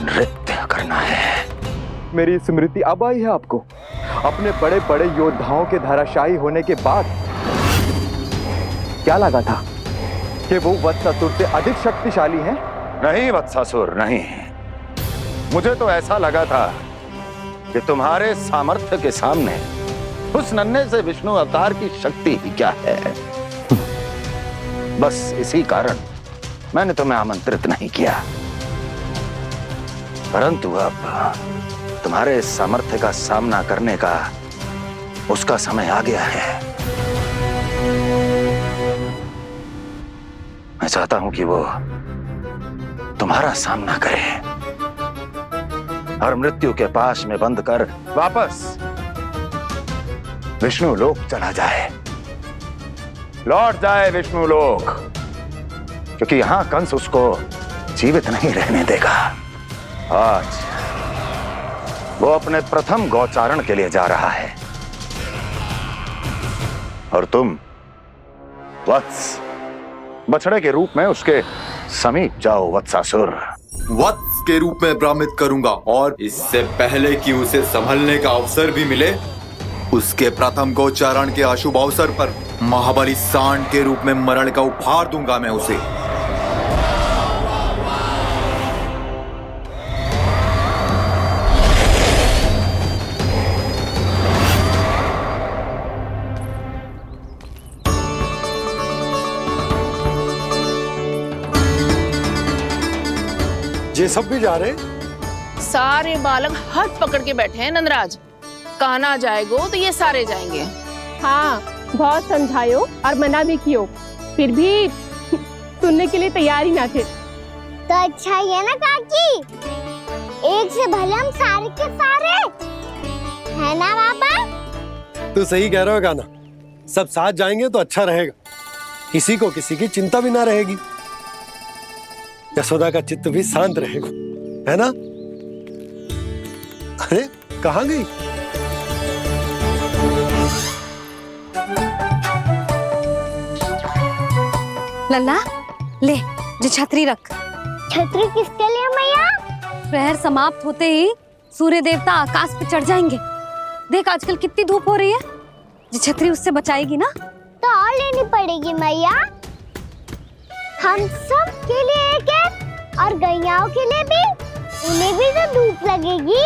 नृत्य करना है। मेरी स्मृति अब आई है आपको? अपने बड़े बड़े योद्धाओं के धराशायी होने के बाद क्या लगा था कि वो वत्सासुर से अधिक शक्तिशाली हैं? नहीं वत्सासुर, नहीं। मुझे तो ऐसा लगा था कि तुम्हारे सामर्थ्य के सामने उस नन्हे से विष्णु अवतार की शक्ति ही क्या है। बस इसी कारण मैंने तुम्हें आमंत्रित नहीं किया। परंतु अब तुम्हारे सामर्थ्य का सामना करने का उसका समय आ गया है। मैं चाहता हूं कि वो तुम्हारा सामना करे और मृत्यु के पाश में बंद कर वापस विष्णु लोक चला जाए, लौट जाए विष्णु लोक, क्योंकि यहां कंस उसको जीवित नहीं रहने देगा। आज वो अपने प्रथम गौचारण के लिए जा रहा है और तुम वत्स बछड़े के रूप में उसके समीप जाओ वत्सासुर। वत्स के रूप में भ्रमित करूंगा और इससे पहले कि उसे संभलने का अवसर भी मिले, उसके प्रथम गोचारण के अशुभ अवसर पर महाबली सांड के रूप में मरण का उपहार दूंगा मैं उसे। ये सब भी जा रहे? सारे बालक हाथ पकड़ के बैठे हैं नंदराज। कान्हा जाएगो तो ये सारे जाएंगे। हाँ, बहुत समझायो और मना भी कियो, फिर भी सुनने के लिए तैयार ही ना थे। तो अच्छा ही है ना काकी, एक से भले हम सारे के सारे है ना बाबा? तू सही कह रहा हो गाना, सब साथ जाएंगे तो अच्छा रहेगा, किसी को किसी की चिंता भी ना रहेगी, यशोदा का चित्त भी शांत रहेगा, है ना? अरे कहाँ गई? लल्ला ले, जो छतरी रख। छतरी किसके लिए मैया? प्रहर समाप्त होते ही सूर्य देवता आकाश पे चढ़ जाएंगे। देख आजकल कितनी धूप हो रही है, जो छतरी उससे बचाएगी ना। तो और लेनी पड़ेगी मैया, हम सब के लिए एक एक और गैयाओं के लिए भी, उन्हें भी तो धूप लगेगी।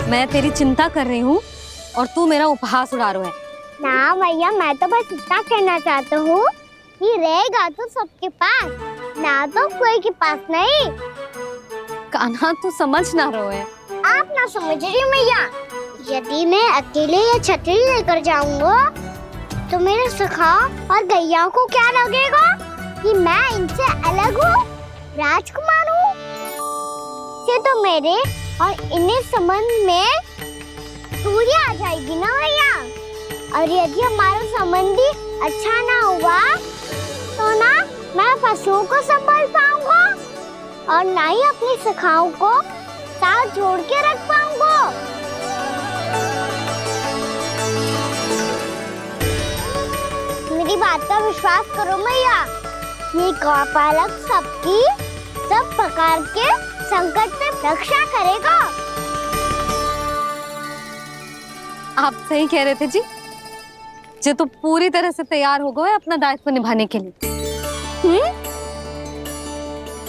मैं तेरी चिंता कर रही हूँ और तू मेरा उपहास उड़ा रहा है। ना मैया, मैं तो बस इतना कहना चाहता हूँ कि रहेगा तो सबके पास, ना तो कोई के पास नहीं। कान्हा तू समझ ना रहो है। आप ना समझ रही मैया, यदि मैं अकेले ये छतरी लेकर जाऊंगा तो मेरे सखा और गैयाओं को क्या लगेगा कि मैं इनसे अलग हूँ, राजकुमार हूँ। ये तो मेरे और इन्हें संबंध में दूरी आ जाएगी ना भैया। और यदि हमारा संबंध अच्छा ना हुआ तो ना मैं पशुओं को संभाल पाऊंगा और ना ही अपनी सखाओं को साथ जोड़ के रख पाऊंगा। मेरी बात का विश्वास करो मैया, ये गौपालक सबकी सब प्रकार के संकट से रक्षा करेगा। आप सही कह रहे थे जी, जो तो पूरी तरह से तैयार हो गए अपना दायित्व निभाने के लिए।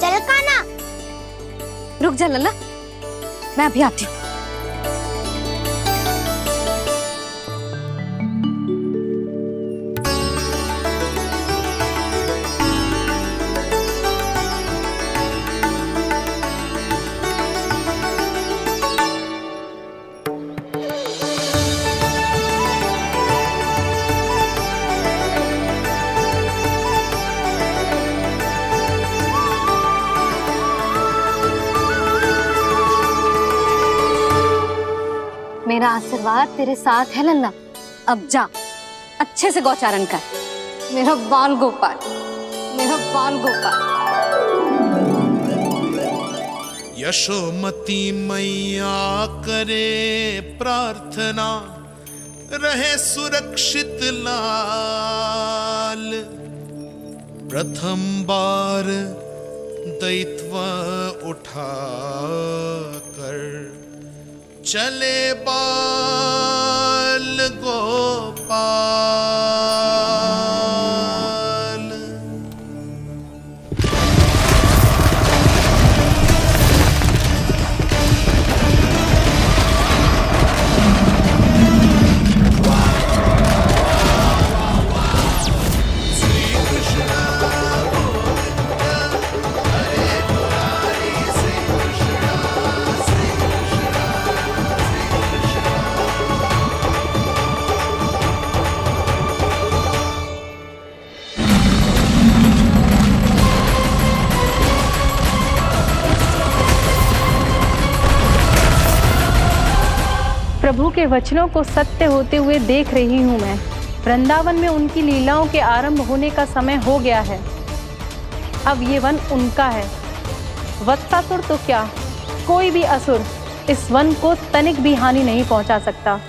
चल कान्हा। रुक जा लल्ला, मैं अभी आती हूँ। मेरा आशीर्वाद तेरे साथ है लल्ला। अब जा, अच्छे से गौचारण कर, मेरा बाल गोपाल, मेरा बाल गोपाल। यशोमती मैया करे प्रार्थना, रहे सुरक्षित लाल। प्रथम बार दैत्व उठा कर चले बाल गोपाल। प्रभु के वचनों को सत्य होते हुए देख रही हूँ मैं। वृंदावन में उनकी लीलाओं के आरंभ होने का समय हो गया है। अब ये वन उनका है। वत्सासुर तो क्या, कोई भी असुर इस वन को तनिक भी हानि नहीं पहुंचा सकता।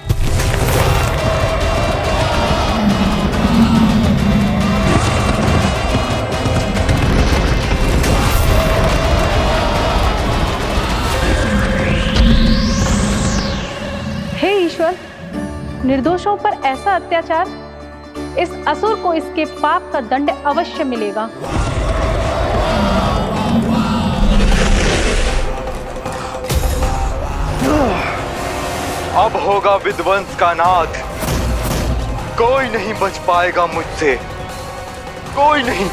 हे ईश्वर, निर्दोषों पर ऐसा अत्याचार, इस असुर को इसके पाप का दंड अवश्य मिलेगा। अब होगा विध्वंस का नाद। कोई नहीं बच पाएगा मुझसे, कोई नहीं।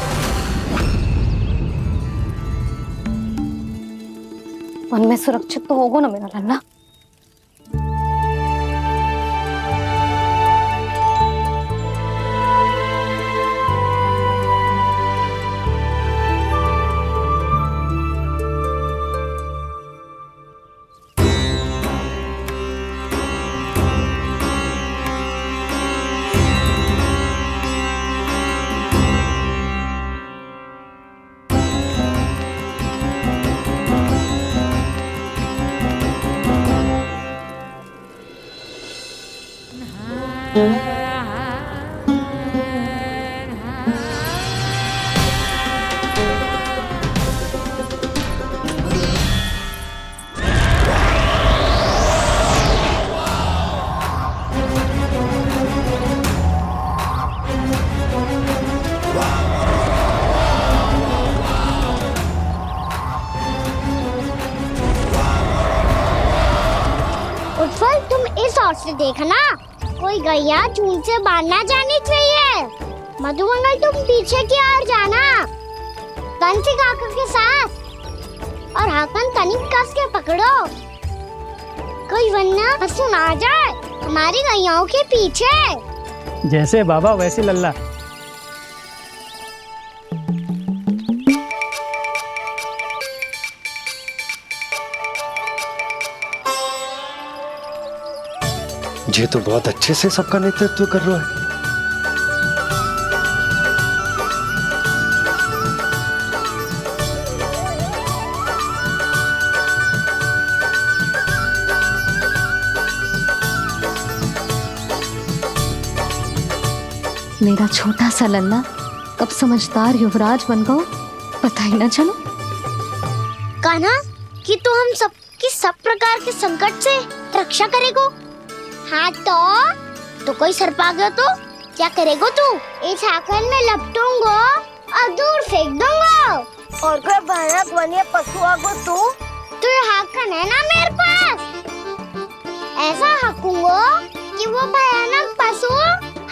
वन में सुरक्षित तो होगा ना मेरा लल्ला? उत्पल, तुम इस ओर से देखना, कोई गैया चून से बाहर ना जानी चाहिए। मधुमंगल, तुम पीछे की ओर जाना, कंसी काका के साथ, और हाकन तनिक कस के पकड़ो, कोई वरना असुर आ जाए हमारी गैयाओं के पीछे। जैसे बाबा वैसे लल्ला। ये तो बहुत अच्छे से सबका नेतृत्व कर रहा है। मेरा छोटा सा लल्ला कब समझदार युवराज बन गया पता ही ना चलो। कान्हा, कि तू हम सबकी सब प्रकार के संकट से रक्षा करेगो। हाँ तो कोई सर्प आ गया तो क्या करेगो तू? इस हाकन में लपटूंगा और दूर फेंक दूंगा। और कोई भयानक वन्य पशु आगो तो ये हाकन है ना मेरे पास, ऐसा हाकूंगा कि वो भयानक पशु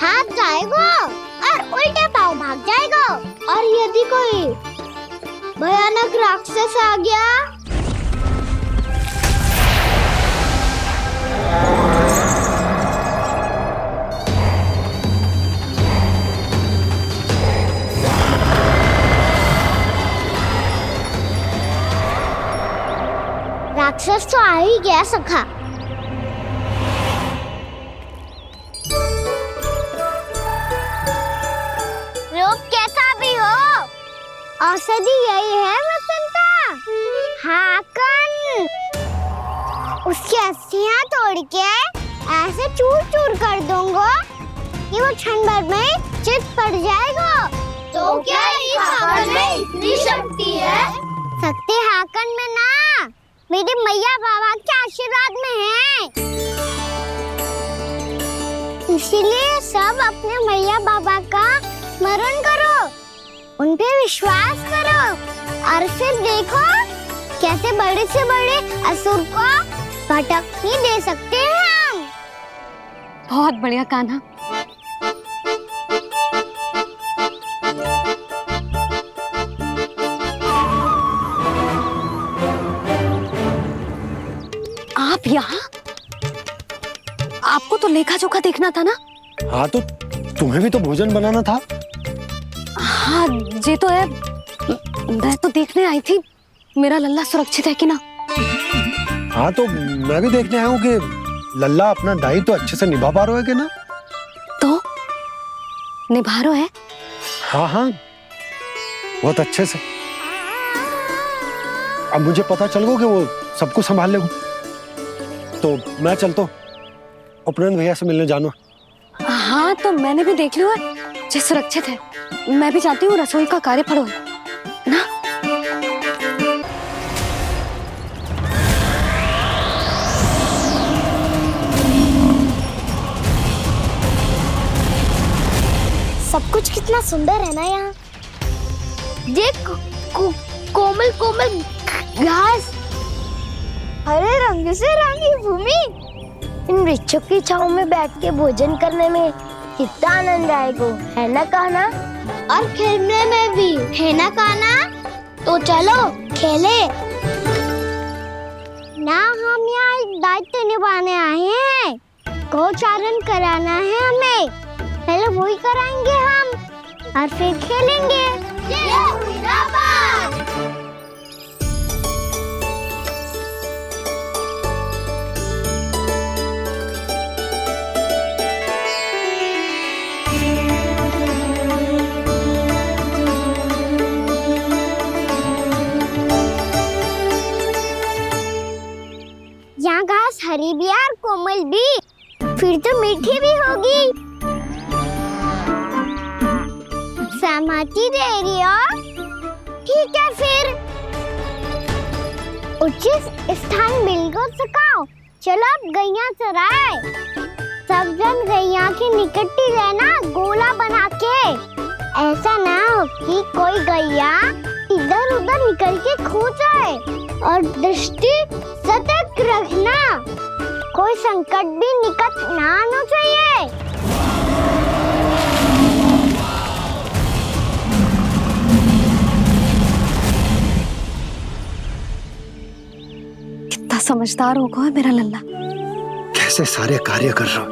हाथ जाएगा और उल्टे पाँव भाग जाएगा। और यदि कोई भयानक राक्षस आ गया राक्षस तो आ ही गया सखा। रोग कैसा भी हो, औषधि यही है वसंता। हाकन उसकी अस्थियां तोड़ के ऐसे चूर चूर कर दूंगा कि वो क्षण भर में चित पड़ जाएगा। तो तो क्या इस हाकन में इतनी शक्ति है? शक्ति हाकन में ना, मेरे मैया बाबा के आशीर्वाद में है। इसीलिए सब अपने मैया बाबा का स्मरण करो, उन पे विश्वास करो और फिर देखो कैसे बड़े से बड़े असुर को भटकने दे सकते हैं हम। बहुत बढ़िया कान्हा। आप यहाँ? आपको तो लेखा जोखा देखना था ना? हाँ तो तुम्हें भी तो भोजन बनाना था। हाँ ये तो है, मैं तो देखने आई थी मेरा लल्ला सुरक्षित है कि ना। हाँ तो मैं भी देखने आया हूँ कि लल्ला अपना दायित्व तो अच्छे से निभा पा रहा है कि ना। तो निभा रहा है? हाँ हाँ बहुत अच्छे से। अब मुझे पता चल गया कि वो सब कुछ संभाल लेगा, तो मैं चलता हूँ उपनंद भैया से मिलने जानो। हाँ तो मैंने भी देख लिया है, जो सुरक्षित है। मैं भी चाहती हूँ रसोई का कार्य पड़ो ना। सब कुछ कितना सुंदर है ना यहाँ। देख कोमल कोमल घास, हरे रंग से रंगी भूमि। इन वृक्षों की छांव में बैठ के भोजन करने में कितना आनंद आएगा, है ना कान्हा? और खेलने में भी, है ना कान्हा? तो चलो खेले ना। हम यहाँ एक दायित्व निभाने आए हैं, गोचारण कराना है हमें। पहले वही कराएंगे हम और फिर खेलेंगे। यहाँ घास हरी भी और कोमल भी, फिर तो मीठी भी होगी। सहमति दे रही हो? ठीक है फिर उचित स्थान बिल्कुल सुखाओ। चलो अब गैया चराए। सब जन गैया के निकट ही रहना, गोला बना के। ऐसा ना हो कि कोई गैया इधर उधर निकल के खो जाए। और दृष्टि सतर्क रखना, कोई संकट भी निकट ना आना चाहिए। कितना समझदार होगा है मेरा लल्ला। कैसे सारे कार्य कर रहा,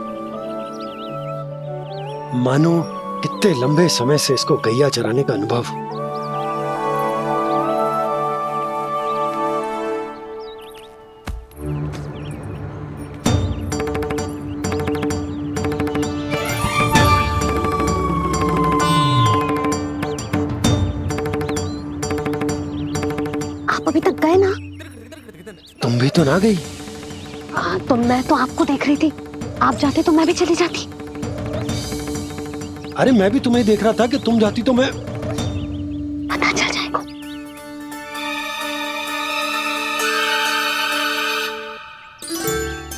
मानो कितने लंबे समय से इसको गैया चराने का अनुभव। आप अभी तक गए ना? तुम भी तो ना गई। हाँ तो मैं तो आपको देख रही थी, आप जाते तो मैं भी चली जाती। अरे मैं भी तुम्हें देख रहा था कि तुम जाती तो मैं। पता चल जाएगा।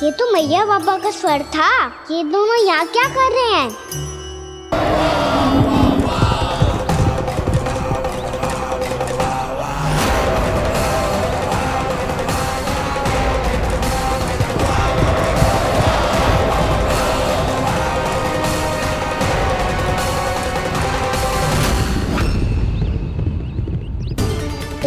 ये तो मैया बाबा का स्वर था। ये दोनों यहाँ क्या कर रहे हैं?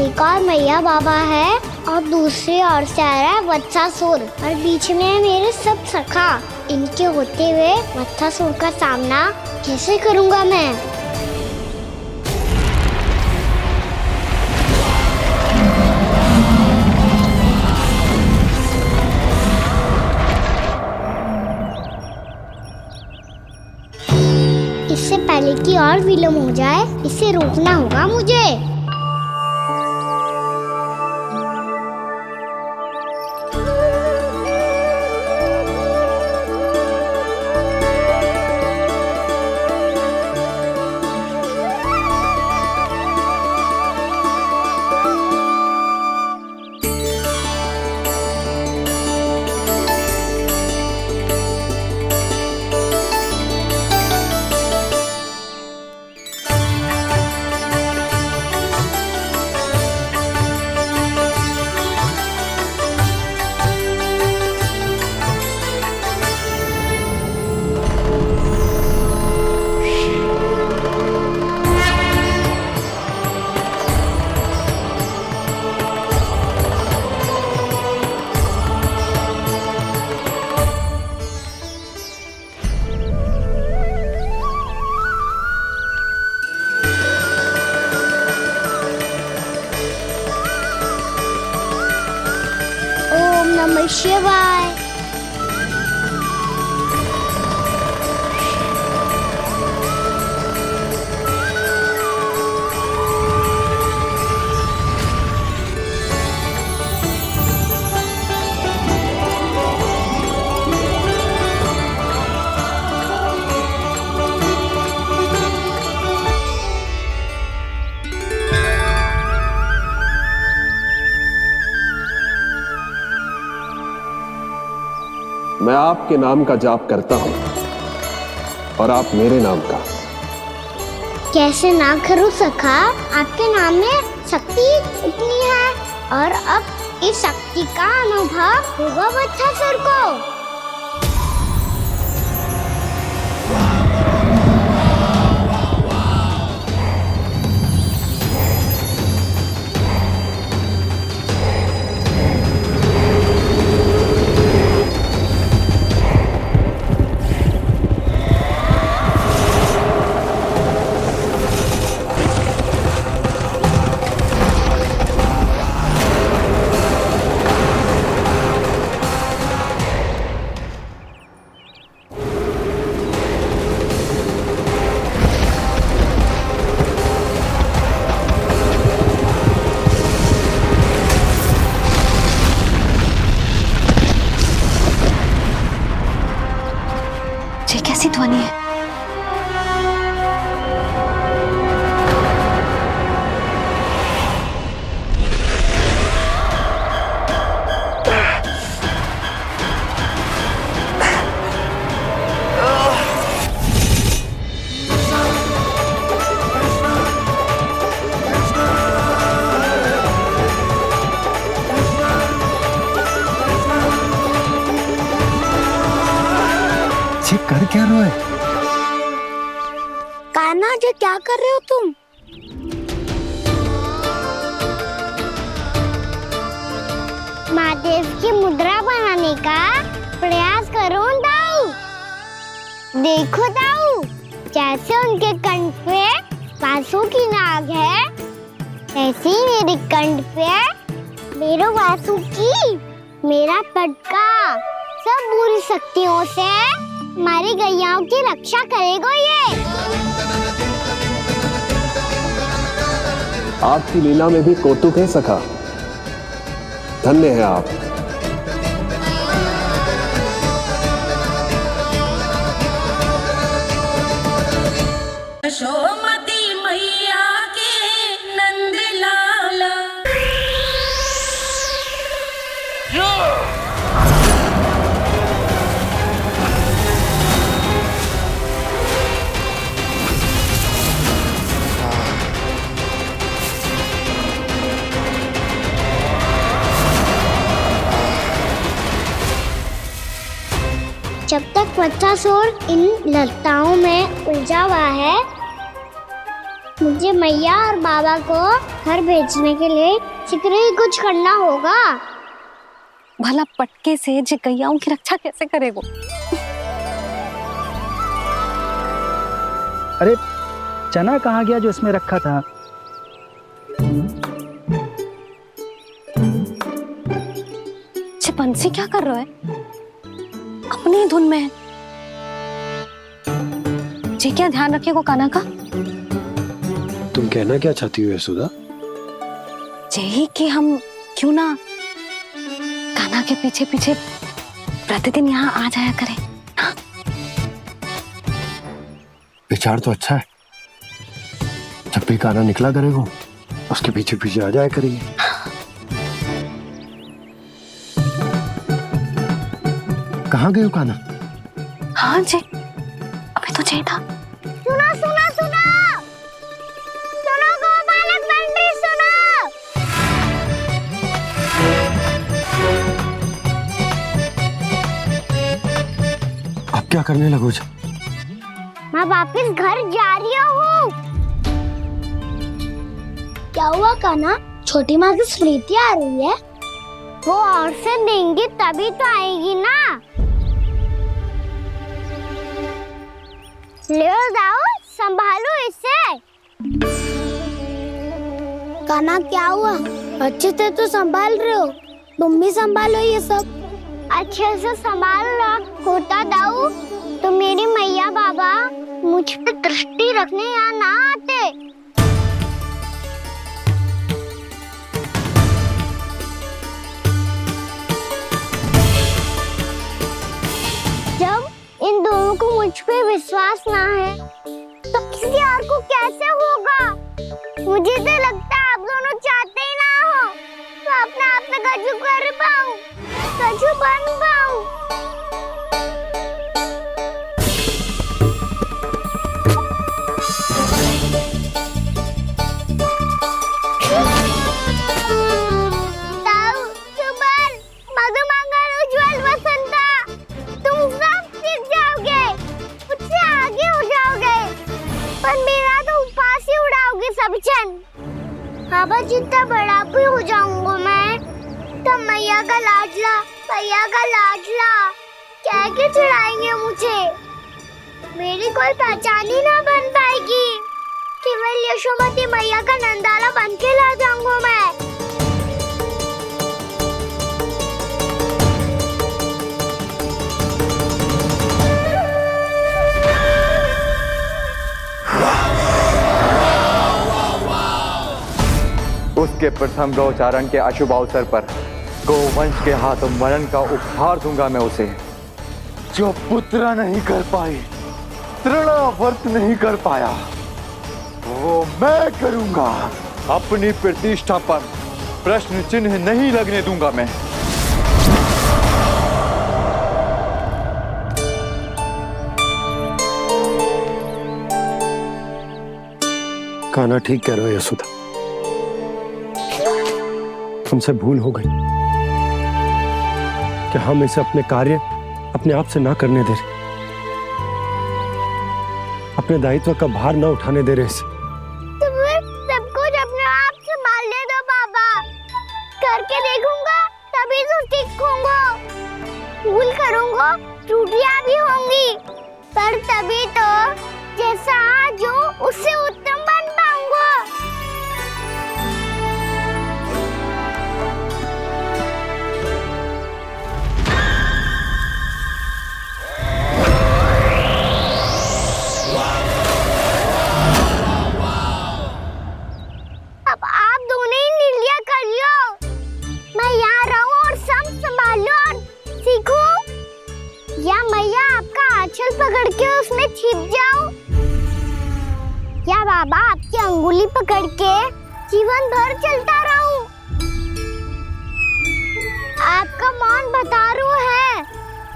एक और मैया बाबा है और दूसरी ओर से आ रहा है वत्सासुर, और बीच में है मेरे सब सखा। इनके होते हुए वत्सासुर का सामना कैसे करूंगा मैं? इससे पहले कि और विलम्ब हो जाए, इसे रोकना होगा मुझे। नमः शिवाय। मैं आपके नाम का जाप करता हूं और आप मेरे नाम का। कैसे ना करूं सखा, आपके नाम में शक्ति इतनी है और अब इस शक्ति का अनुभव होगा वत्सासुर को। कैसी ध्वनि है? कर क्या रहे हो? कान्हा जी क्या कर रहे हो तुम? महादेव की मुद्रा बनाने का प्रयास करो दाऊ। देखो दाऊ, जैसे उनके कंठ पे वासु की नाग है, ऐसे ही मेरे कंठ पे मेरे वासु की मेरा पटका सब बुरी शक्तियों से हमारी गैयाओं की रक्षा करेगा ये। आपकी लीला में भी कौतुक है सखा, धन्य है आप। यशोमती मैया के नंद लाला। जब तक वत्सासुर इन लताओं में उलझा हुआ है, मुझे मैया और बाबा को घर भेजने के लिए शीघ्र ही कुछ करना होगा। भला पटके से जे गैयाओं की रक्षा कैसे करेगो? अरे चना कहाँ गया जो इसमें रखा था? बंसी क्या कर रहा है? अपनी धुन में है। जी क्या ध्यान रखिएगा कान्हा का। तुम कहना क्या चाहती हो यशोदा? यही कि हम क्यों ना कान्हा के पीछे पीछे प्रतिदिन यहाँ आ जाया करें। हाँ? विचार तो अच्छा है। जब भी कान्हा निकला करेगा उसके पीछे पीछे आ जाया करेंगे। कहाँ गए हो कान्हा? हाँ जी, अभी तो चाहिए था। सुनो सुनो सुनो सुनो गोपालक मंत्री सुनो। अब क्या करने लगो? मैं वापस घर जा रही हूँ। क्या हुआ कान्हा? छोटी माँ की स्मृति आ रही है। वो और से देंगी तभी तो आएगी ना। ले जाओ, संभालो इसे। कान्हा क्या हुआ? अच्छे से तो संभाल रहे हो, तुम भी संभालो ये सब। अच्छे से संभालना होता दाऊ तो मेरी मैया बाबा मुझ पे दृष्टि रखने यहाँ ना आते। जब इन दोनों को मुझ पे विश्वास ना है तो किसी और को कैसे होगा? मुझे तो लगता है आप दोनों चाहते ही ना हो तो अपने आप में गजू कर पाऊं, गजू बन पाऊं। बाबा जितना बड़ा भी हो जाऊंगा मैं तो मैया का लाडला कह के चढ़ाएंगे मुझे। मेरी कोई पहचान ही ना बन पाएगी। केवल यशोमती मैया का नंदाला बन के ला जाऊंगा मैं। उसके प्रथम गौचारण के अशुभ अवसर पर गोवंश के हाथों मरण का उपहार दूंगा मैं उसे। जो पुत्र नहीं कर पाई, तृणावर्त नहीं कर पाया, वो मैं करूंगा। अपनी प्रतिष्ठा पर प्रश्न चिन्ह नहीं लगने दूंगा मैं। कान्हा ठीक कह रहे हो यशोदा, हमसे भूल हो गई कि हम इसे अपने कार्य अपने आप से ना करने दे रहे, अपने दायित्व का भार ना उठाने दे रहे इसे। तो फिर सब कुछ अपने आप से संभालने दो बाबा, करके देखूंगा तभी तो सीखूंगा। भूल करूंगा, त्रुटियां भी होंगी, पर तभी तो जैसा आज हूँ उससे उत्तम बन पाऊंगा। अब आप दोनों ही निर्णय कर लो, मैं यहाँ रहूं और सब संभालूं और सीखूं, या मैया आपका आंचल पकड़ के उसमें छिप जाऊं, या बाबा आपकी अंगुली पकड़ के जीवन भर चलता रहूं। आपका मौन बतारू है,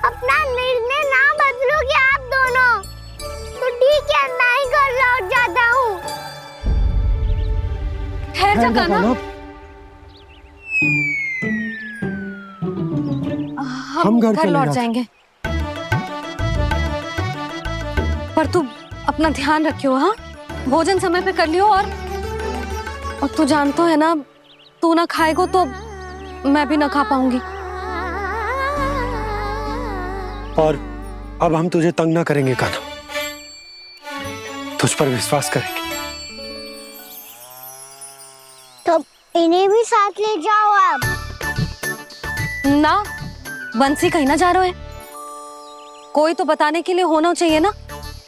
अपना निर्णय ना बदलोगे आप दोनों तो ठीक है, मैं ही घर लौट जाता हूँ। ठहर जा कान्हा, हम घर लौट जाएंगे, पर तू अपना ध्यान रखियो। हाँ, भोजन समय पे कर लियो। और तू जानतो है ना, तू ना खाएगो तो मैं भी ना खा पाऊंगी। और अब हम तुझे तंग ना करेंगे कान्हा, तुझ पर विश्वास करेंगे। तो इन्हें भी साथ ले जाओ अब। ना, बंसी कहीं ना जा रहे है, कोई तो बताने के लिए होना चाहिए ना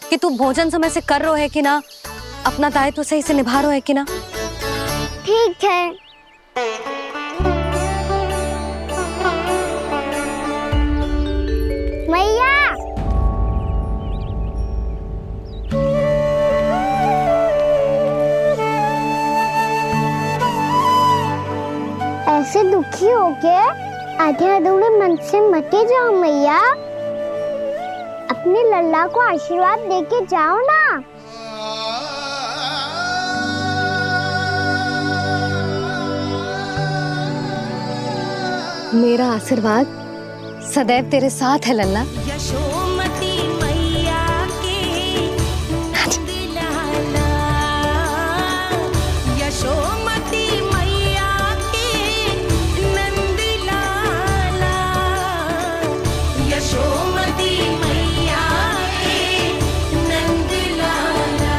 कि तू भोजन समय से कर रहा है कि ना, अपना दायित्व सही से निभा रहा है कि ना। ठीक है। मैया, ऐसे दुखी हो के आधे अधूरे मन से मत जाओ मैया, अपने लल्ला को आशीर्वाद देके जाओ ना। मेरा आशीर्वाद सदैव तेरे साथ है लल्ला। यशोमती मैया के नंदलाला, यशोमती मैया के नंदलाला, यशोमती मैया के नंदलाला,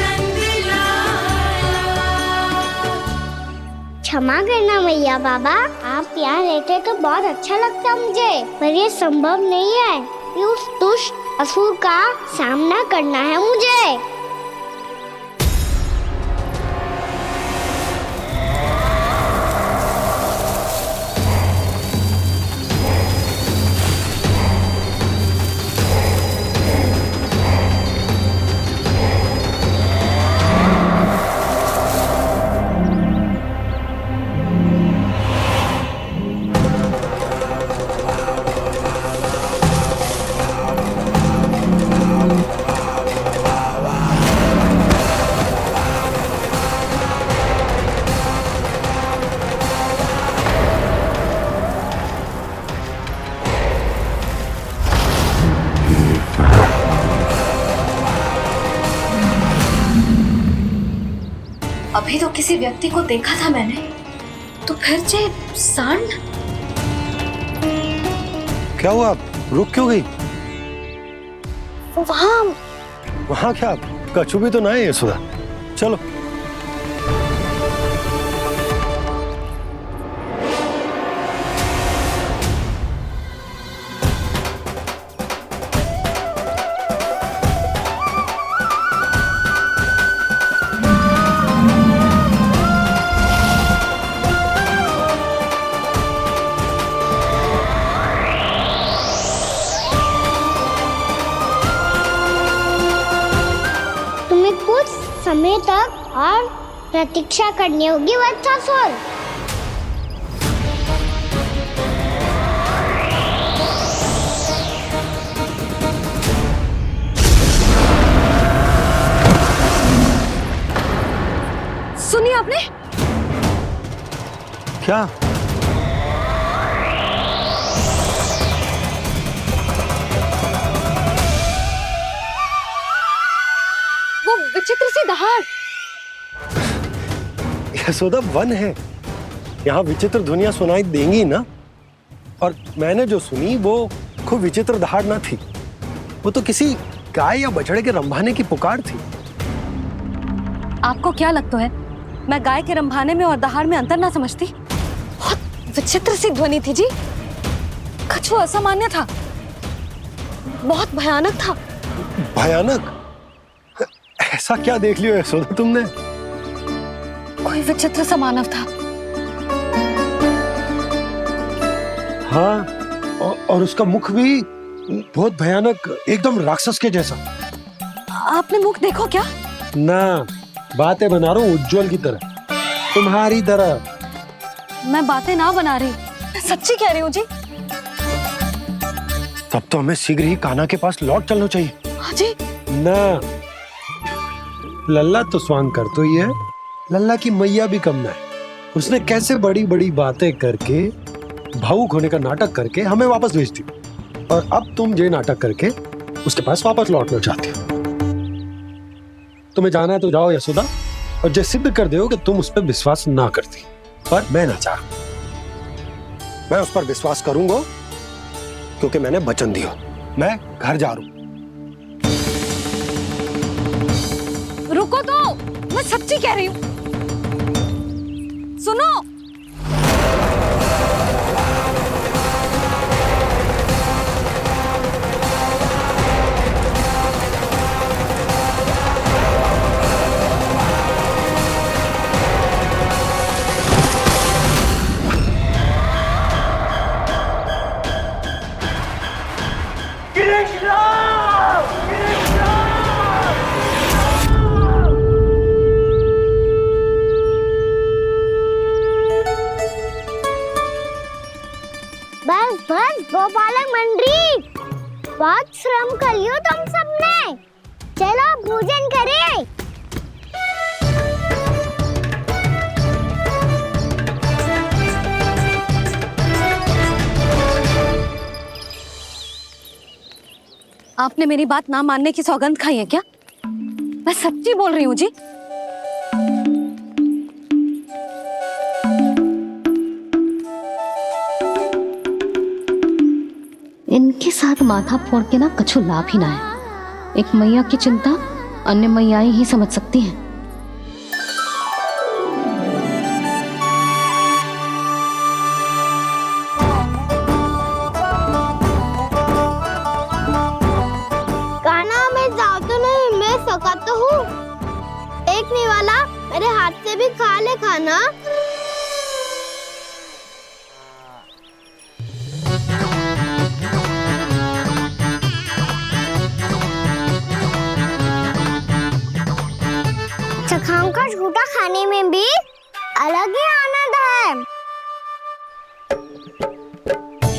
नंदलाला। क्षमा करना मैया बाबा, आप यहाँ रहते तो बहुत अच्छा लगता मुझे, पर ये संभव नहीं है। ये उस दुष्ट असुर का सामना करना है मुझे। अभी तो किसी व्यक्ति को देखा था मैंने, तो फिर जे सांड। क्या हुआ, आप रुक क्यों गई? वहाँ क्या कछु भी तो ना है यशोदा, चलो। कुछ समय तक और प्रतीक्षा करनी होगी वत्सासुर। सुनिए आपने क्या? वो विचित्र सी दहाड़। यशोदा वन है, यहाँ विचित्र ध्वनियां सुनाई देंगी ना। और मैंने जो सुनी वो खूब विचित्र दहाड़ ना थी, वो तो किसी गाय या बछड़े के रंभाने की पुकार थी। आपको क्या लगता है मैं गाय के रंभाने में और दहाड़ में अंतर ना समझती? बहुत विचित्र सी ध्वनि थी जी, कुछ वो असामान्य था, बहुत भयानक था। भयानक? ऐसा क्या देख लियो यशोदा तुमने? कोई विचित्र सा मानव था। हाँ, और उसका मुख भी बहुत भयानक, एकदम राक्षस के जैसा। आपने मुख देखो क्या? ना, बातें बना रहा हूँ उज्जवल की तरह, तुम्हारी तरह। मैं बातें ना बना रही, मैं सच्ची कह रही हूँ जी। तब तो हमें शीघ्र ही कान्हा के पास लौट चलना चाहिए। हाँ जी। ना, लल्ला तो स्वांग कर तो ही है, लल्ला की मैया भी कम ना है। उसने कैसे बड़ी बड़ी बातें करके, भावुक होने का नाटक करके हमें वापस भेज दी, और अब तुम ये नाटक करके उसके पास वापस लौटना चाहती हो। तुम्हें जाना है तो जाओ यशोदा, और जो सिद्ध कर दो कि तुम उस पर विश्वास ना करती। पर मैं ना चाह, मैं उस पर विश्वास करूंगा क्योंकि मैंने वचन दिया। मैं घर जा रहा हूं। रुको तो, मैं सच्ची कह रही हूँ। सुनो, बस बस गोपालक मंडली, बहुत श्रम कर लियो तुम सबने, चलो भोजन करें। आपने मेरी बात ना मानने की सौगंध खाई है क्या? मैं सच्ची बोल रही हूँ जी। इनके साथ माथा फोड़ के ना कछु लाभ ही ना है। एक मैया की चिंता अन्य मैयाएं ही समझ सकती हैं। पहले भी खा ले खाना। सखाओं का झूठा खाने में भी अलग ही आनंद है।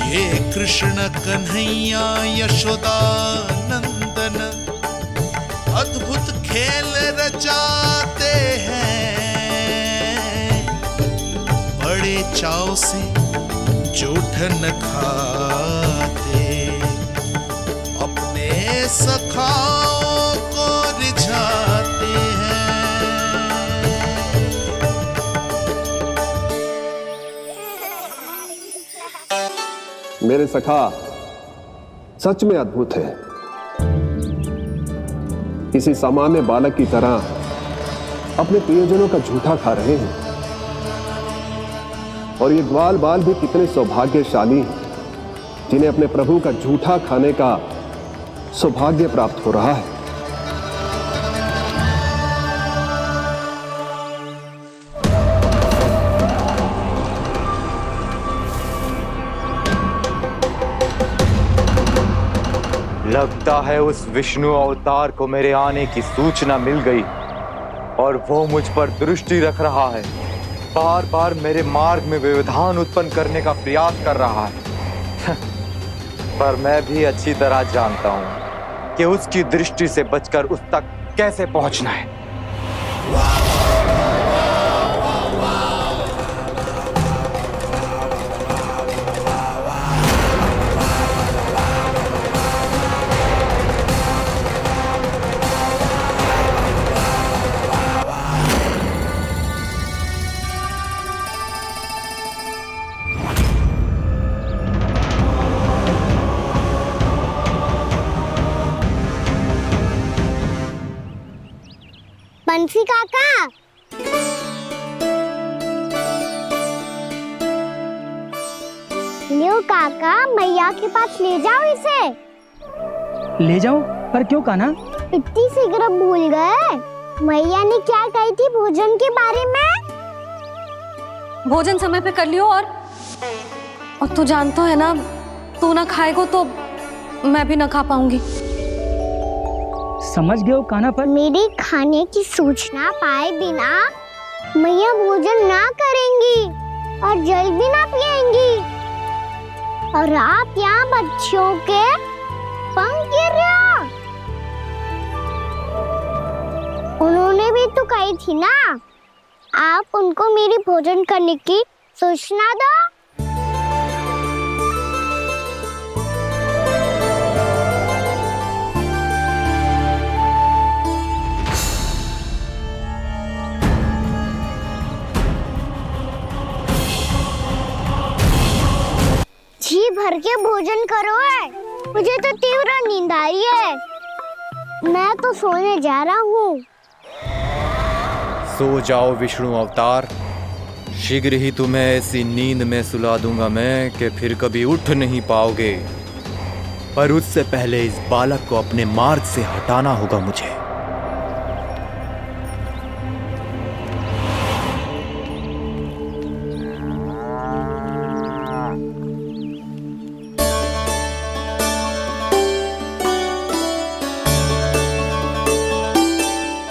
ये कृष्ण कन्हैया यशोदा नंदन अद्भुत खेल रचाते हैं, बड़े चाव से जूठन खाते, अपने सखाओं को रिझाते हैं। मेरे सखा सच में अद्भुत है। किसी सामान्य बालक की तरह अपने प्रियजनों का झूठा खा रहे हैं, और ये ग्वाल बाल भी कितने सौभाग्यशाली हैं जिन्हें अपने प्रभु का झूठा खाने का सौभाग्य प्राप्त हो रहा है। लगता है उस विष्णु अवतार को मेरे आने की सूचना मिल गई और वो मुझ पर दृष्टि रख रहा है। बार बार मेरे मार्ग में व्यवधान उत्पन्न करने का प्रयास कर रहा है। पर मैं भी अच्छी तरह जानता हूं कि उसकी दृष्टि से बचकर उस तक कैसे पहुंचना है। बंसी काका, लियो काका, मैया के पास ले जाओ इसे। ले जाओ? पर क्यों कान्हा? इतनी शीघ्र भूल गए? मैया ने क्या कही थी भोजन के बारे में? भोजन समय पे कर लियो, और तू जानता है ना, तू ना खाएगा तो मैं भी ना खा पाऊंगी। समझ गए हो कान्हा? पर मेरे खाने की सूचना पाए बिना मैया भोजन ना करेंगी और जल भी ना पिएंगी, और आप यहाँ बच्चों के पंख गिर रहे हो। उन्होंने भी तो कही थी ना, आप उनको मेरी भोजन करने की सूचना दो। जी भर के भोजन करो है, मुझे तो तीव्र नींद आ रही है। मैं तो सोने जा रहा हूँ। सो जाओ विष्णु अवतार, शीघ्र ही तुम्हें ऐसी नींद में सुला दूंगा मैं कि फिर कभी उठ नहीं पाओगे। पर उससे पहले इस बालक को अपने मार्ग से हटाना होगा मुझे।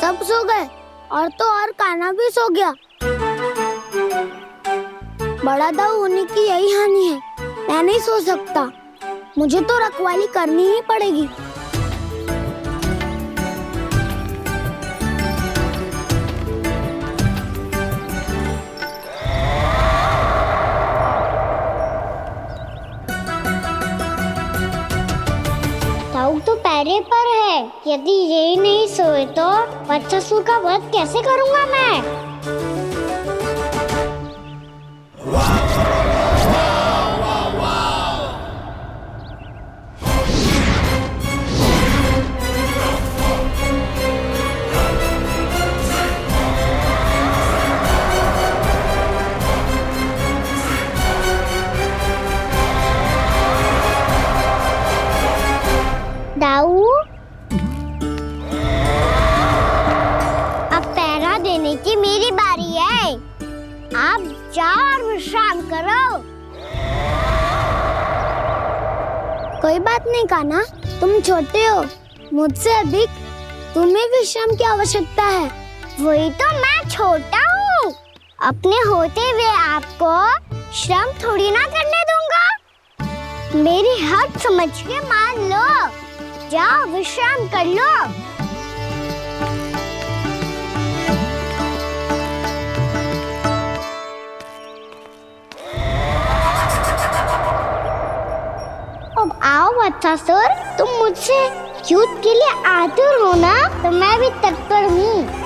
सब सो गए, और तो और कान्हा भी सो गया। बड़ा दाऊ होने की यही हानि है, मैं नहीं सो सकता। मुझे तो रखवाली करनी ही पड़ेगी। दाऊ तो पैरे पर है, यदि यही नहीं सोए तो बच्चासुर का वध कैसे करूंगा मैं? दाऊ, अब पहरा देने की मेरी आप जाओ और विश्राम करो। कोई बात नहीं कान्हा, तुम छोटे हो, मुझसे अधिक तुम्हें विश्राम की आवश्यकता है। वही तो मैं छोटा हूँ, अपने होते हुए आपको श्रम थोड़ी ना करने दूंगा। मेरी हद समझ के मान लो, जाओ विश्राम कर लो। अब आओ वत्सासुर, तुम मुझसे युद्ध के लिए आतुर हो ना, तो मैं भी तत्पर हूँ।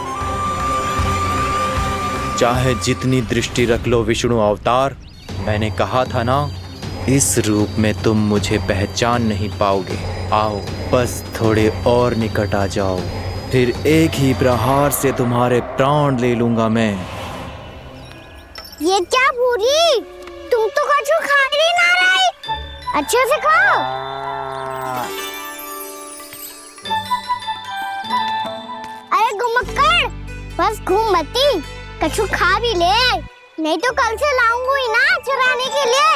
चाहे जितनी दृष्टि रख लो विष्णु अवतार, मैंने कहा था ना, इस रूप में तुम मुझे पहचान नहीं पाओगे। आओ बस थोड़े और निकट आ जाओ, फिर एक ही प्रहार से तुम्हारे प्राण ले लूंगा मैं। ये क्या भूरी, तुम तो कछु खा ही ना रही, अच्छे से खाओ। अरे घुमक्कड़, बस घूम मती, कछु खा भी ले, नहीं तो कल से लाऊंगी ना चराने के लिए।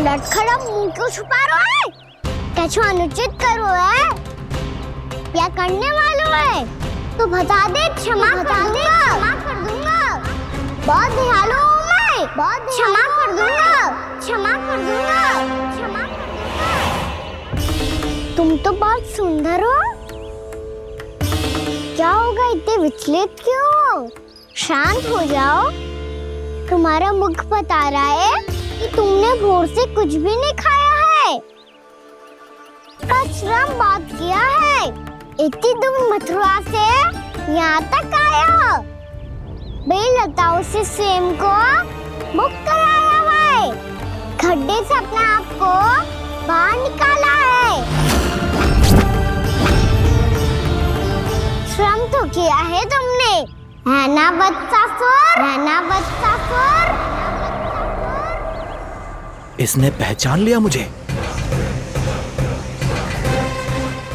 लटखड़ा मुंह क्यों छुपा रहा है? कछु अनुचित करो है या करने वालों है तो बता दे, क्षमा कर दूंगा। बहुत दयालु हूँ मैं, बहुत क्षमा कर दूंगा। तुम तो बहुत सुंदर हो, क्या होगा, इतने विचलित क्यों हो? शांत हो जाओ, तुम्हारा मुख बता रहा है कि तुमने भोर से कुछ भी नहीं खाया है, श्रम बात किया है, इतनी दूर मथुरा से यहाँ तक आया हो, बेलताओं से सेम को मुक्त कराया हुआ है, खड्डे से अपने आप को बाहर निकाला है। श्रम तो किया है तुमने, है ना वत्सासुर? इसने पहचान लिया मुझे।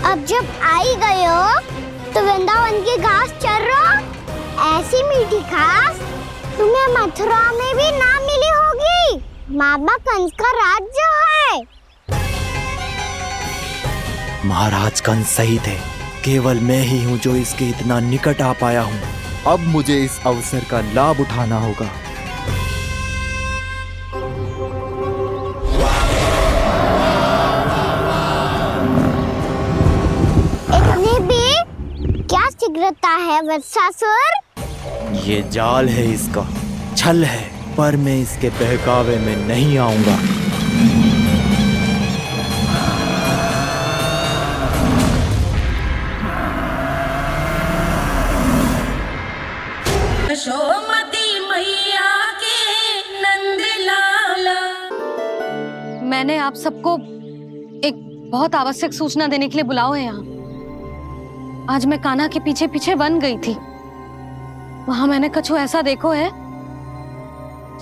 अब जब आई गए हो तो वृंदावन की घास चर रहो, ऐसी मीठी घास तुम्हें मथुरा में भी ना मिली होगी। मामा कंस का राज्य है। महाराज कंस सही थे, केवल मैं ही हूँ जो इसके इतना निकट आ पाया हूँ। अब मुझे इस अवसर का लाभ उठाना होगा। क्या शीघ्रता है वत्सासुर? ये जाल है इसका, छल है, पर मैं इसके बहकावे में नहीं आऊंगा। यशोमती मैया के नंद लाला। मैंने आप सबको एक बहुत आवश्यक सूचना देने के लिए बुलाओ है यहाँ। आज मैं कान्हा के पीछे पीछे वन गई थी, वहां मैंने कछु ऐसा देखो है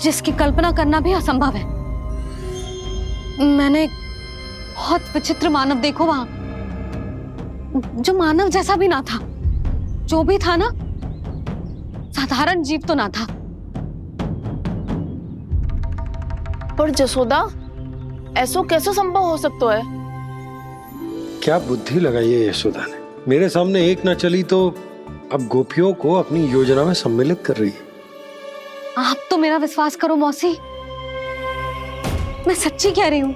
जिसकी कल्पना करना भी असंभव है। मैंने बहुत विचित्र मानव देखो वहां, जो मानव जैसा भी ना था, जो भी था ना साधारण जीव तो ना था। पर जसोदा, ऐसो कैसे संभव हो सकता है? क्या बुद्धि लगाई है यशोदा ने, मेरे सामने एक ना चली तो अब गोपियों को अपनी योजना में सम्मिलित कर रही है। आप तो मेरा विश्वास करो मौसी, मैं सच्ची कह रही हूँ,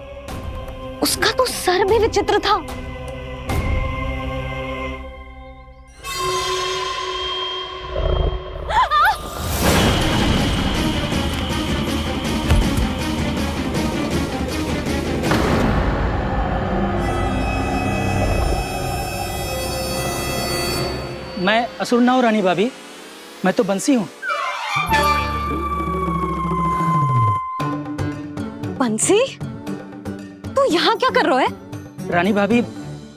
उसका तो सर भी विचित्र था। मैं असुर ना हूँ रानी भाभी, मैं तो बंसी हूँ। बंसी, तू यहाँ क्या कर रहा है? रानी भाभी,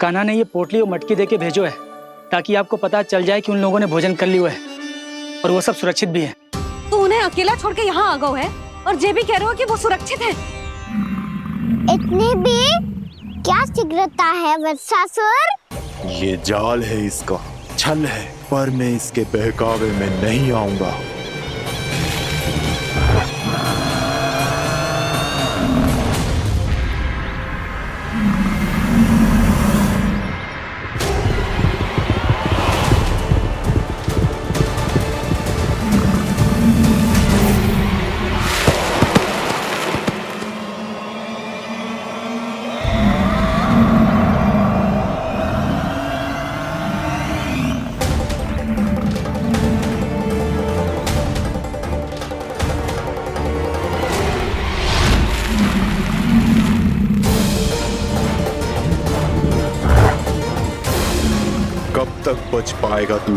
कान्हा ने ये पोटली और मटकी देके भेजो है ताकि आपको पता चल जाए कि उन लोगों ने भोजन कर लिया है और वो सब सुरक्षित भी है। तू अकेला छोड़ के यहाँ आ गए है और ये भी कह रहे हो कि वो सुरक्षित है। इतनी भी क्या शीघ्रता है वत्सासुर? ये जाल है, इसका छल है, पर मैं इसके बहकावे में नहीं आऊंगा। तक बच पाएगा तू?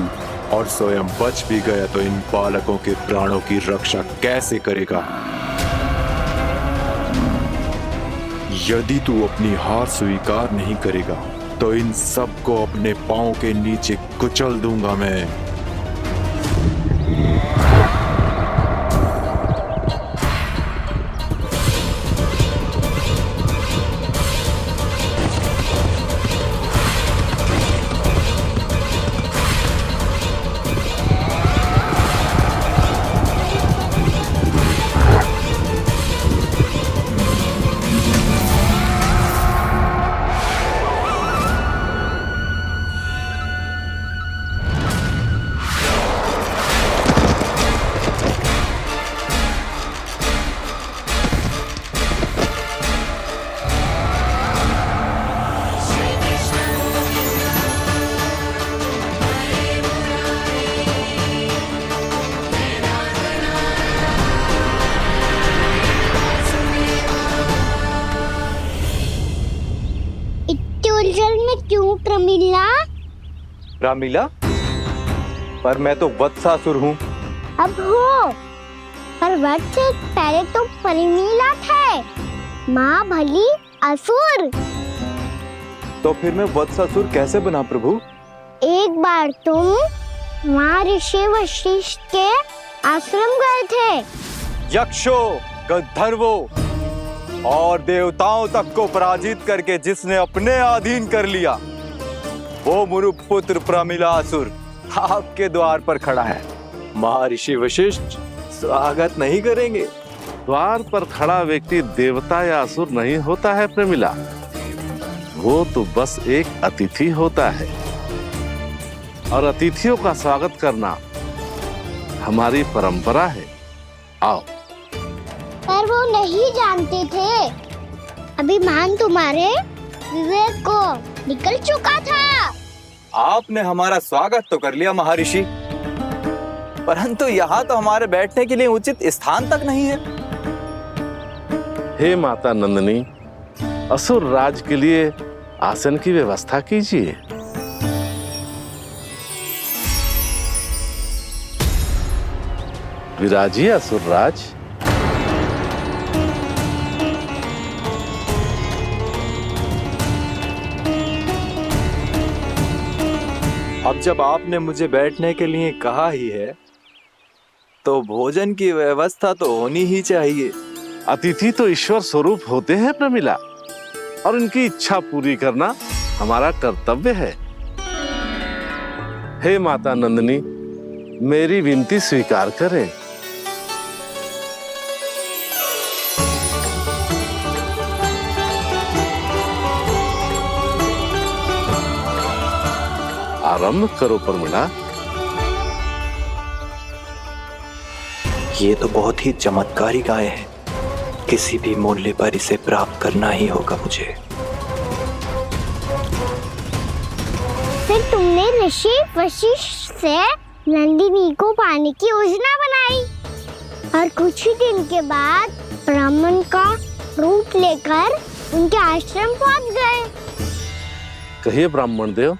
और स्वयं बच भी गया तो इन बालकों के प्राणों की रक्षा कैसे करेगा? यदि तू अपनी हार स्वीकार नहीं करेगा तो इन सबको अपने पांव के नीचे कुचल दूंगा मैं। प्रमिला? रामीला, पर मैं तो वत्सासुर हूँ। अब हो, पर वत्स से पहले तो प्रमिला थे, माँ भली असुर। तो फिर मैं वत्सासुर कैसे बना प्रभु? एक बार तुम वहाँ ऋषि वशिष्ठ के आश्रम गए थे। यक्षों, गंधर्वों और देवताओं तक को पराजित करके जिसने अपने अधीन कर लिया, वो मुरुपुत्र प्रमिलासुर आपके द्वार पर खड़ा है। महर्षि वशिष्ठ स्वागत नहीं करेंगे। द्वार पर खड़ा व्यक्ति देवता या असुर नहीं होता है प्रमिला, वो तो बस एक अतिथि होता है और अतिथियों का स्वागत करना हमारी परंपरा है। आओ। पर वो नहीं जानते थे, अभिमान तुम्हारे विवेक को निकल चुका था। आपने हमारा स्वागत तो कर लिया महर्षि, परंतु यहाँ तो हमारे बैठने के लिए उचित स्थान तक नहीं है। हे माता नंदिनी, असुर राज के लिए आसन की व्यवस्था कीजिए। विराजिए असुर राज। अब जब आपने मुझे बैठने के लिए कहा ही है, तो भोजन की व्यवस्था तो होनी ही चाहिए। अतिथि तो ईश्वर स्वरूप होते हैं प्रमिला, और उनकी इच्छा पूरी करना हमारा कर्तव्य है। हे माता नंदिनी, मेरी विनती स्वीकार करें। आरंभ करो प्रमिला। ये तो बहुत ही चमत्कारी गाय है, किसी भी मूल्य पर इसे प्राप्त करना ही होगा मुझे। फिर तुमने ऋषि वशिष्ठ से नंदिनी को पाने की योजना बनाई और कुछ ही दिन के बाद ब्राह्मण का रूप लेकर उनके आश्रम पहुंच गए। कहिए ब्राह्मण देव,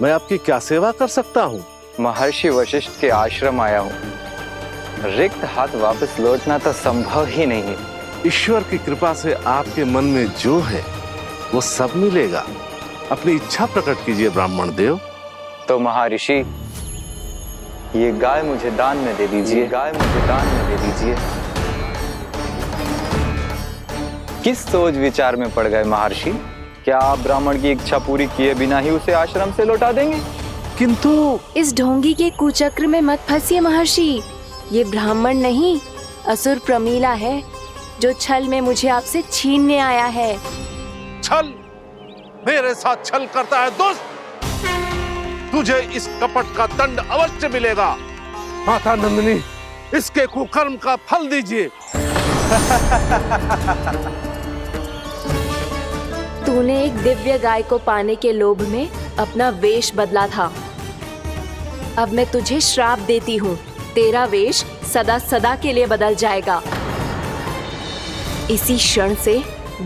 मैं आपकी क्या सेवा कर सकता हूँ? महर्षि वशिष्ठ के आश्रम आया हूँ। रिक्त हाथ वापस लौटना तो संभव ही नहीं है। ईश्वर की कृपा से आपके मन में जो है वो सब मिलेगा। अपनी इच्छा प्रकट कीजिए ब्राह्मण देव। तो महर्षि, ये गाय मुझे दान में दे दीजिए, गाय मुझे दान में दे दीजिए। किस सोच विचार में पड़ गए महर्षि? क्या आप ब्राह्मण की इच्छा पूरी किए बिना ही उसे आश्रम से लौटा देंगे? किंतु इस ढोंगी के कुचक्र में मत फंसिए महर्षि। ये ब्राह्मण नहीं, असुर प्रमीला है जो छल में मुझे आपसे छीनने आया है। छल? मेरे साथ छल करता है दुष्ट? तुझे इस कपट का दंड अवश्य मिलेगा। माता नंदिनी, इसके कुकर्म का फल दीजिए। तूने एक दिव्य गाय को पाने के लोभ में अपना वेश बदला था। अब मैं तुझे श्राप देती हूँ, तेरा वेश सदा सदा के लिए बदल जाएगा। इसी क्षण से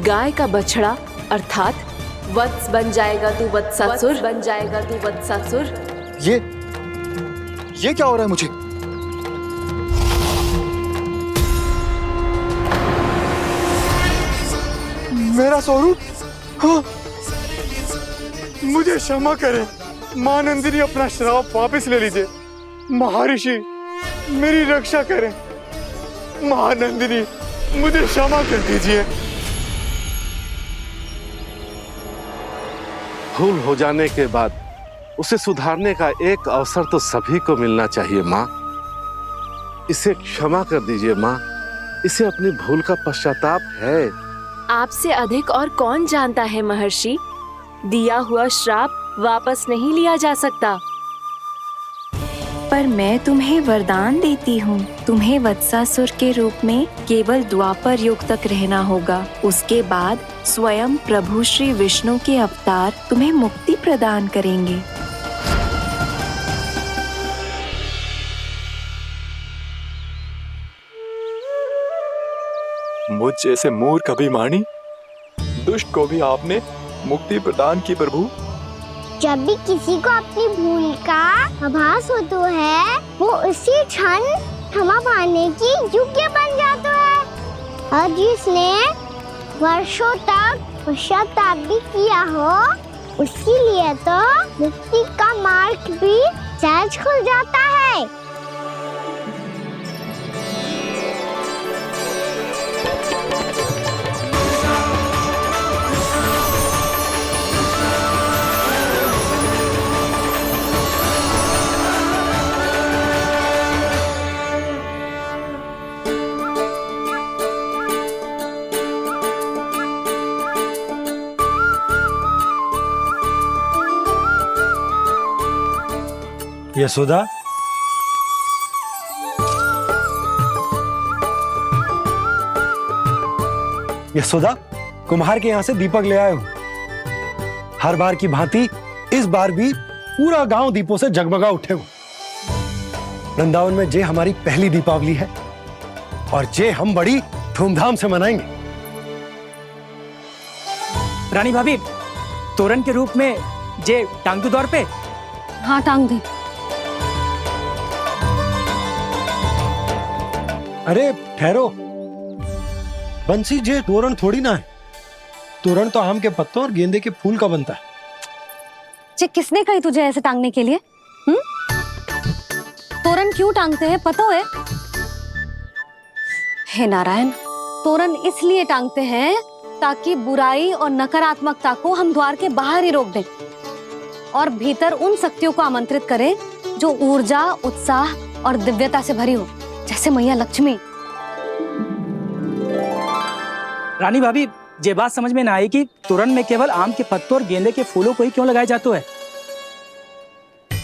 गाय का बछड़ा अर्थात वत्स बन जाएगा तू वत्सासुर, बन जाएगा तू वत्सासुर। ये क्या हो रहा है मुझे? मेरा स्वरूप? हाँ। मुझे क्षमा करें मां नंदिनी, अपना श्राप वापस ले लीजिए। महर्षि मेरी रक्षा करें। मां नंदिनी मुझे क्षमा कर दीजिए। भूल हो जाने के बाद उसे सुधारने का एक अवसर तो सभी को मिलना चाहिए माँ। इसे क्षमा कर दीजिए माँ, इसे अपनी भूल का पश्चाताप है। आपसे अधिक और कौन जानता है महर्षि, दिया हुआ श्राप वापस नहीं लिया जा सकता। पर मैं तुम्हें वरदान देती हूँ, तुम्हें वत्सासुर के रूप में केवल द्वापर युग तक रहना होगा। उसके बाद स्वयं प्रभु श्री विष्णु के अवतार तुम्हें मुक्ति प्रदान करेंगे। मुझ जैसे मूर्ख अभिमानी दुष्ट को भी आपने मुक्ति प्रदान की प्रभु। जब भी किसी को अपनी भूल का आभास होता है, वो उसी क्षण क्षमा पाने की योग्य बन जाता है। और जिसने वर्षों तक पश्चाताप भी किया हो, उसके लिए तो मुक्ति का मार्ग भी सहज खुल जाता है। यशोदा, यशोदा, कुम्हार के यहाँ से दीपक ले आए हूं। हर बार की भांति इस बार भी पूरा गांव दीपों से जगमगा उठे हो। वृंदावन में जे हमारी पहली दीपावली है और जे हम बड़ी धूमधाम से मनाएंगे। रानी भाभी, तोरण के रूप में जे टांग दो दौर पे। हाँ, टांग दे। अरे ठहरो, बंसी, जे तोरण थोड़ी ना है। तोरण तो आम के पत्तों और गेंदे के फूल का बनता है। जे किसने कही तुझे ऐसे टांगने के लिए? तोरण क्यों टांगते हैं पता है? हे नारायण, तोरण इसलिए टांगते हैं ताकि बुराई और नकारात्मकता को हम द्वार के बाहर ही रोक दें और भीतर उन शक्तियों को आमंत्रित करें जो ऊर्जा, उत्साह और दिव्यता से भरी हो, जैसे मैया लक्ष्मी। रानी भाभी, ये बात समझ में ना आई कि तोरण में केवल आम के पत्तों और गेंदे के फूलों को ही क्यों लगाया जाता है?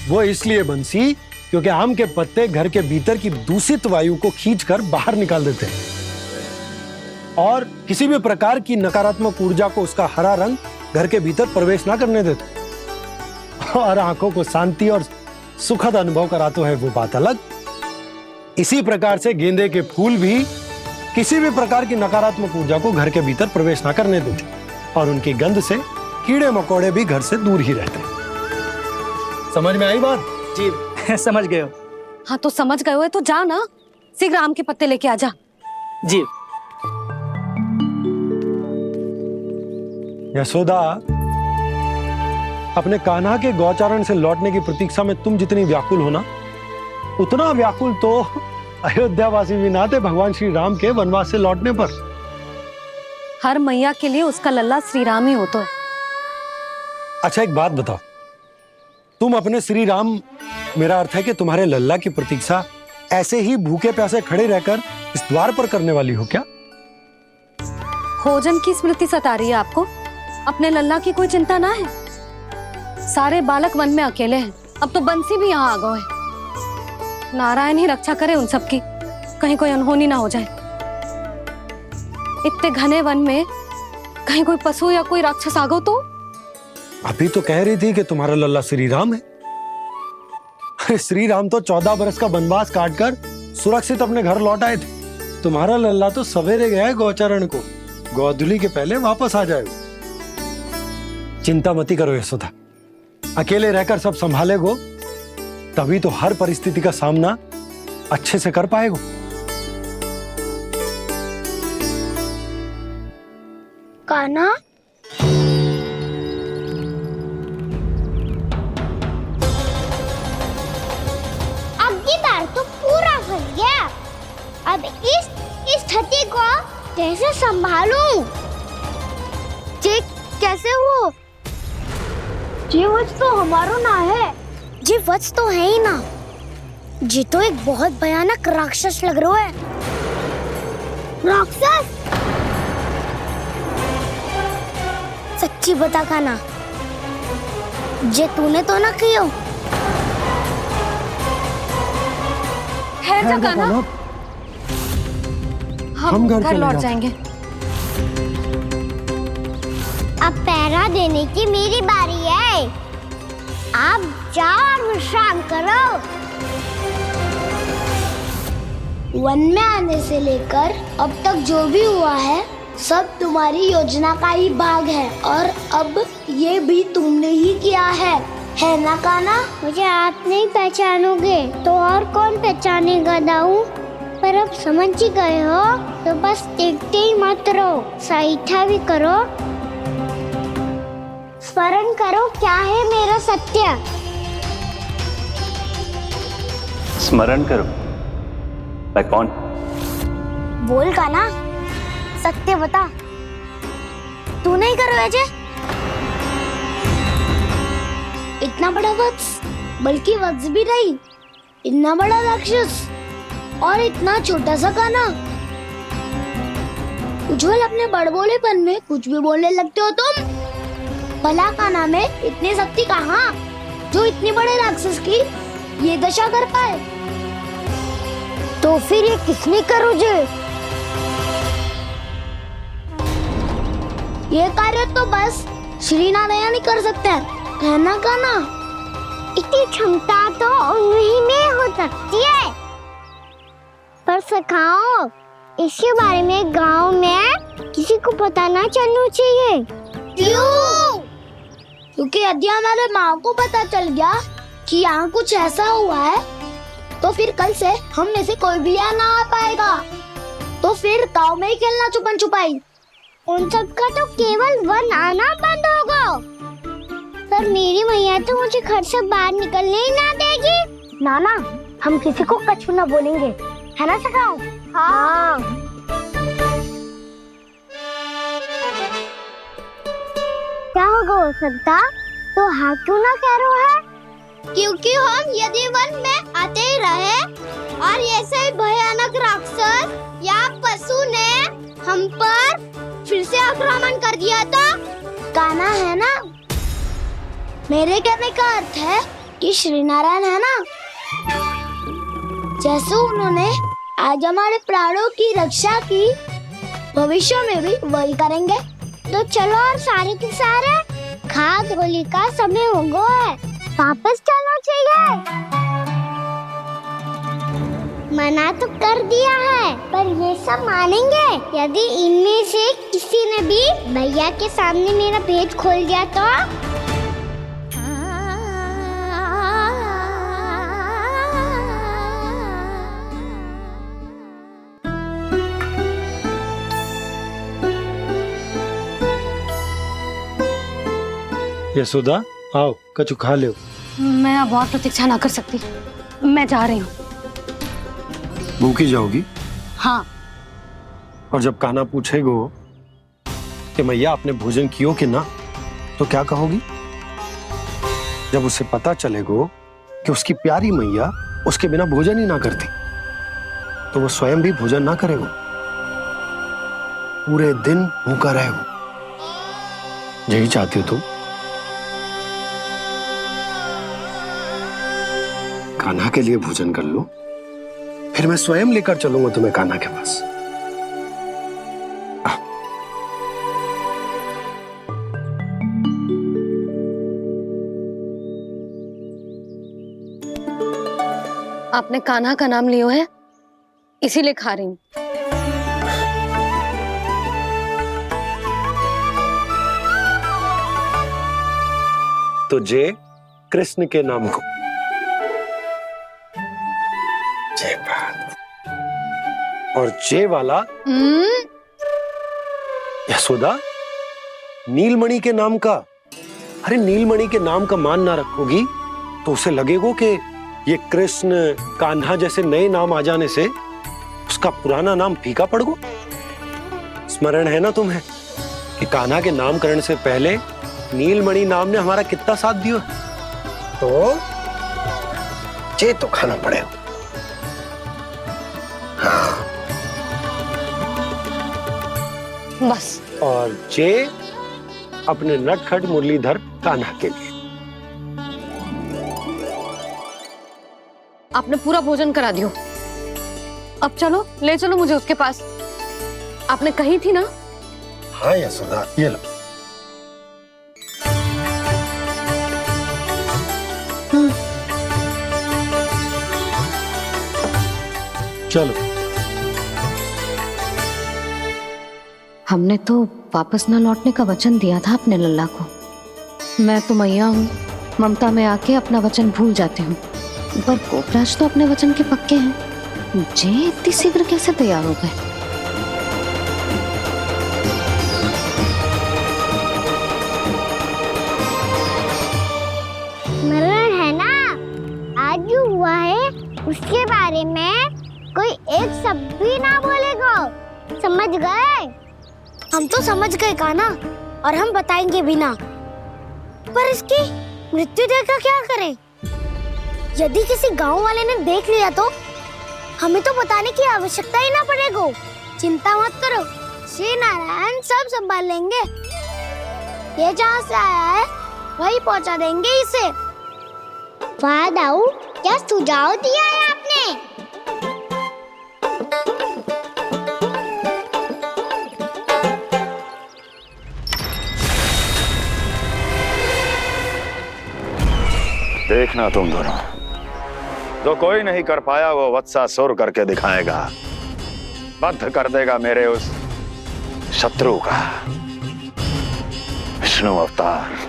वो इसलिए बंसी, क्योंकि आम के पत्ते घर के भीतर की दूषित वायु को खींचकर बाहर निकाल देते हैं और किसी भी प्रकार की नकारात्मक ऊर्जा को उसका हरा रंग घर के भीतर प्रवेश ना करने देते और आंखों को शांति और सुखद अनुभव कराता है, वो बात अलग। इसी प्रकार से गेंदे के फूल भी किसी भी प्रकार की नकारात्मक ऊर्जा को घर के भीतर प्रवेश ना करने देते और उनकी गंध से कीड़े मकोड़े भी घर से दूर ही रहते हैं। समझ में आई बात? जी समझ गए हो। हाँ तो समझ गए हो तो जा ना, शीघ्र आम के पत्ते लेके आ जा। जी। यशोदा, अपने कान्हा के गौचारण से लौटने की प्रतीक्षा में तुम जितनी व्याकुल हो ना, उतना व्याकुल तो अयोध्यावासी भी ना थे भगवान श्री राम के वनवास से लौटने पर। हर मैया के लिए उसका लल्ला श्री राम ही होता है। अच्छा एक बात बताओ, तुम अपने श्री राम, मेरा अर्थ है कि तुम्हारे लल्ला की प्रतीक्षा ऐसे ही भूखे प्यासे खड़े रहकर इस द्वार पर करने वाली हो क्या? भोजन की स्मृति सता रही है आपको? अपने लल्ला की कोई चिंता ना है। सारे बालक वन में अकेले हैं, अब तो बंसी भी यहाँ आ गए हैं। नारायण ही रक्षा करे उन सबकी, कहीं कोई अनहोनी ना हो जाए। इतने घने वन में कहीं कोई पशु या कोई राक्षस आ गो तो? अभी तो कह रही थी कि तुम्हारा लल्ला श्री राम है। अरे श्री राम तो 14 बरस का वनवास काटकर सुरक्षित अपने घर लौट आए थे। तुम्हारा लल्ला तो सवेरे गया है गौचरण को, गोधूली के पहले वापस आ जाएगा। चिंता मती करो यशोदा, अकेले रहकर सब संभालेगो तभी तो हर परिस्थिति का सामना अच्छे से कर पाएगो। कान्हा, अब की बार तो पूरा फंस गया। अब इस स्थिति को कैसे संभालूं? जी कैसे हो? जी वच तो हमारो ना है। जी वच तो है ही ना। जी तो एक बहुत भयानक राक्षस लग रहा है। राक्षस? सच्ची बता कान्हा, जे तूने तो ना कियो? है जा कान्हा, हम घर लौट जाएंगे। अब पहरा देने की मेरी बारी है। आप जाओ और विश्राम करो। वन में आने से लेकर अब तक जो भी हुआ है सब तुम्हारी योजना का ही भाग है, और अब ये भी तुमने ही किया है ना कान्हा? मुझे आप नहीं पहचानोगे तो और कौन पहचानेगा दाऊ? पर अब समझ ही गए हो तो बस देखते ही मत रहो, सईठा भी करो, स्मरण करो क्या है मेरा सत्य। स्मरण करो? मैं कौन? बोल कान्हा, सत्य बता। तू नहीं करो अजय? इतना बड़ा वत्स, बल्कि वत्स भी नहीं, इतना बड़ा राक्षस और इतना छोटा सा कान्हा। उज्जवल अपने बड़बोलेपन में कुछ भी बोलने लगते हो तुम। भला कान्हा में इतनी शक्ति कहाँ जो इतने बड़े राक्षस की ये दशा कर पाए? तो फिर ये किसने करो जे? ये कार्य तो बस श्री नारायण ही कर सकते हैं, है ना कान्हा? इतनी क्षमता तो उन्हीं में हो सकती है, पर सखाओ इसके बारे में गांव में किसी को पता ना चलना चाहिए। क्यों? क्योंकि यदि हमारे माँ को पता चल गया कि यहाँ कुछ ऐसा हुआ है तो फिर कल से हम में से कोई भी यहाँ ना आ पाएगा। तो फिर गांव में ही खेलना छुपन छुपाई। उन सब का तो केवल वन आना बंद होगा, पर मेरी मैया तो मुझे घर से बाहर निकलने ही ना देगी। नाना, हम किसी को कछु ना बोलेंगे, है ना सखाओ? हाँ। क्या होगा हो सकता? तो हाँ क्यों ना कह रहा है? क्योंकि हम यदि वन में आते ही रहे और ऐसे भयानक राक्षस या पशु ने हम पर फिर से आक्रमण कर दिया तो? कान्हा है ना, मेरे कहने का अर्थ है कि श्री नारायण है ना, जैसे उन्होंने आज हमारे प्राणों की रक्षा की, भविष्य में भी वही करेंगे। तो चलो और सारे के सारे खाद होली का समय हो गया है, वापस चलना चाहिए। मना तो कर दिया है, पर ये सब मानेंगे यदि इनमें से किसी ने भी भैया के सामने मेरा भेद खोल दिया तो? यशोदा आओ, कछु खा लो। मैं अब और प्रतीक्षा ना कर सकती, मैं जा रही हूँ। भूखी जाओगी? हाँ। और जब कान्हा पूछेगो कि मैया आपने भोजन कियो कि ना, तो क्या कहोगी? जब उसे पता चलेगो कि उसकी प्यारी मैया उसके बिना भोजन ही ना करती, तो वो स्वयं भी भोजन ना करेगो, पूरे दिन भूखा रहेगो। यही चाहती हो तुम? कान्हा के लिए भोजन कर लो, फिर मैं स्वयं लेकर चलूंगा तुम्हें कान्हा के पास। आपने कान्हा का नाम लियो है, इसीलिए खा रही हूं। तो जय कृष्ण के नाम को। जय बात। और जय वाला यशोदा, नीलमणि के नाम का। अरे नीलमणि के नाम का मान ना रखोगी तो उसे लगेगा कि ये कृष्ण कान्हा जैसे नए नाम आ जाने से उसका पुराना नाम फीका पड़ गो। स्मरण है ना तुम्हें कि कान्हा के नामकरण से पहले नीलमणि नाम ने हमारा कितना साथ दिया? तो जे तो खाना पड़ेगा। हाँ। बस। और जे अपने नटखट मुरलीधर कान्हा के लिए। आपने पूरा भोजन करा दियो, अब चलो, ले चलो मुझे उसके पास। आपने कही थी ना? हाँ यशोदा, ये लो। चलो। हमने तो वापस न लौटने का वचन दिया था अपने लल्ला को। मैं तो मैया हूँ, ममता में आके अपना वचन भूल जाती हूँ, पर गोपराज तो अपने वचन के पक्के हैं। जे इतनी शीघ्र कैसे तैयार हो गए? मरण है ना, आज जो हुआ है उसके बारे में कोई एक शब्द भी ना बोलेगा, समझ गए? हम तो समझ गए कान्हा, और हम बताएंगे भी ना। पर इसकी मृत्यु देखकर क्या करें? यदि किसी गांव वाले ने देख लिया तो हमें तो बताने की आवश्यकता ही ना पड़ेगा। चिंता मत करो, श्री नारायण सब संभाल लेंगे। ये जहाँ से आया है वही पहुँचा देंगे इसे। वाह दाऊ, क्या सुझाव दिया है आपने? देखना तुम दोनों, जो कोई नहीं कर पाया वो वत्सासुर करके दिखाएगा, बद्ध कर देगा मेरे उस शत्रु का विष्णु अवतार।